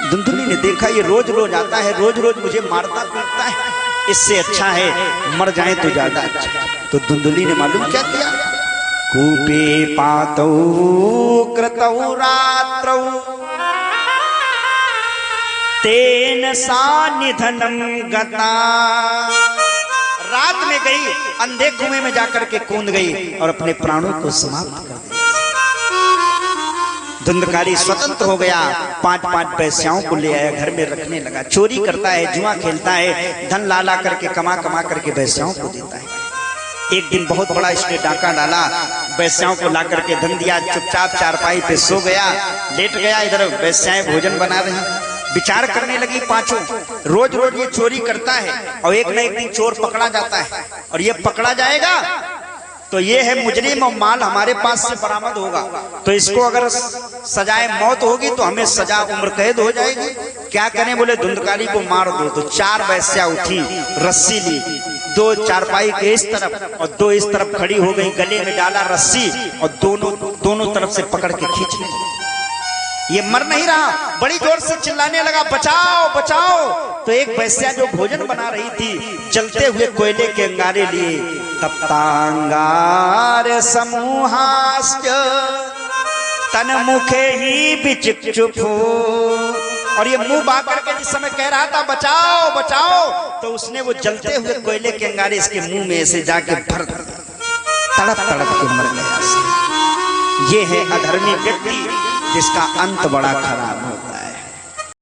धुंधुली ने देखा ये रोज रोज आता है, रोज रोज मुझे मारता पीटता है, इससे अच्छा है मर जाए तो ज्यादा अच्छा। तो धुंधुली ने मालूम क्या किया, कूपे पातौ कृतौ रात्रौ तेन सानिधनम गता। रात में गई, अंधे कुएं में जाकर के कूद गई और अपने प्राणों को समाप्त कर दिया। धुंधकारी स्वतंत्र हो गया, 5-5 पैस्याओं को ले आया, घर में रखने लगा, चोरी करता है, जुआ खेलता है, धन ला ला करके कमा कमा करके पैस्याओं को देता है। एक दिन बहुत बड़ा इसने डाका डाला, वैश्याओं को ला करके धन दिया, चुपचाप चारपाई पे सो गया, लेट गया। इधर वैश्याएं भोजन बना रही, विचार करने लगी पांचों, रोज रोज ये चोरी करता है और एक न एक दिन चोर पकड़ा जाता है, और ये पकड़ा जाएगा तो ये है मुजरिम और माल हमारे पास से बरामद होगा, तो इसको अगर सजाए मौत होगी तो हमें सजा उम्र कैद हो जाएगी। क्या करें? बोले धुंधकारी को मार दो। तो 4 वैश्या उठी, रस्सी ली, 2 चारपाई के इस तरफ और 2 इस तरफ खड़ी हो गई, गले में डाला रस्सी और दोनों तरफ से पकड़ के खींच ली। ये मर नहीं रहा, बड़ी जोर से चिल्लाने लगा, बचाओ बचाओ। तो एक वैश्या जो भोजन बना रही थी, जलते हुए कोयले के अंगारे लिए, तप्तांगार समूहाश्च तन मुखे ही बिचुक्षुफु, और ये मुंह बांध करके जिस समय कह रहा था बचाओ बचाओ, तो उसने वो जलते हुए कोयले के अंगारे इसके मुंह में ऐसे जाके भर तड़प तड़प के मर गया। ये है अधर्मी व्यक्ति जिसका अंत बड़ा खराब होता है।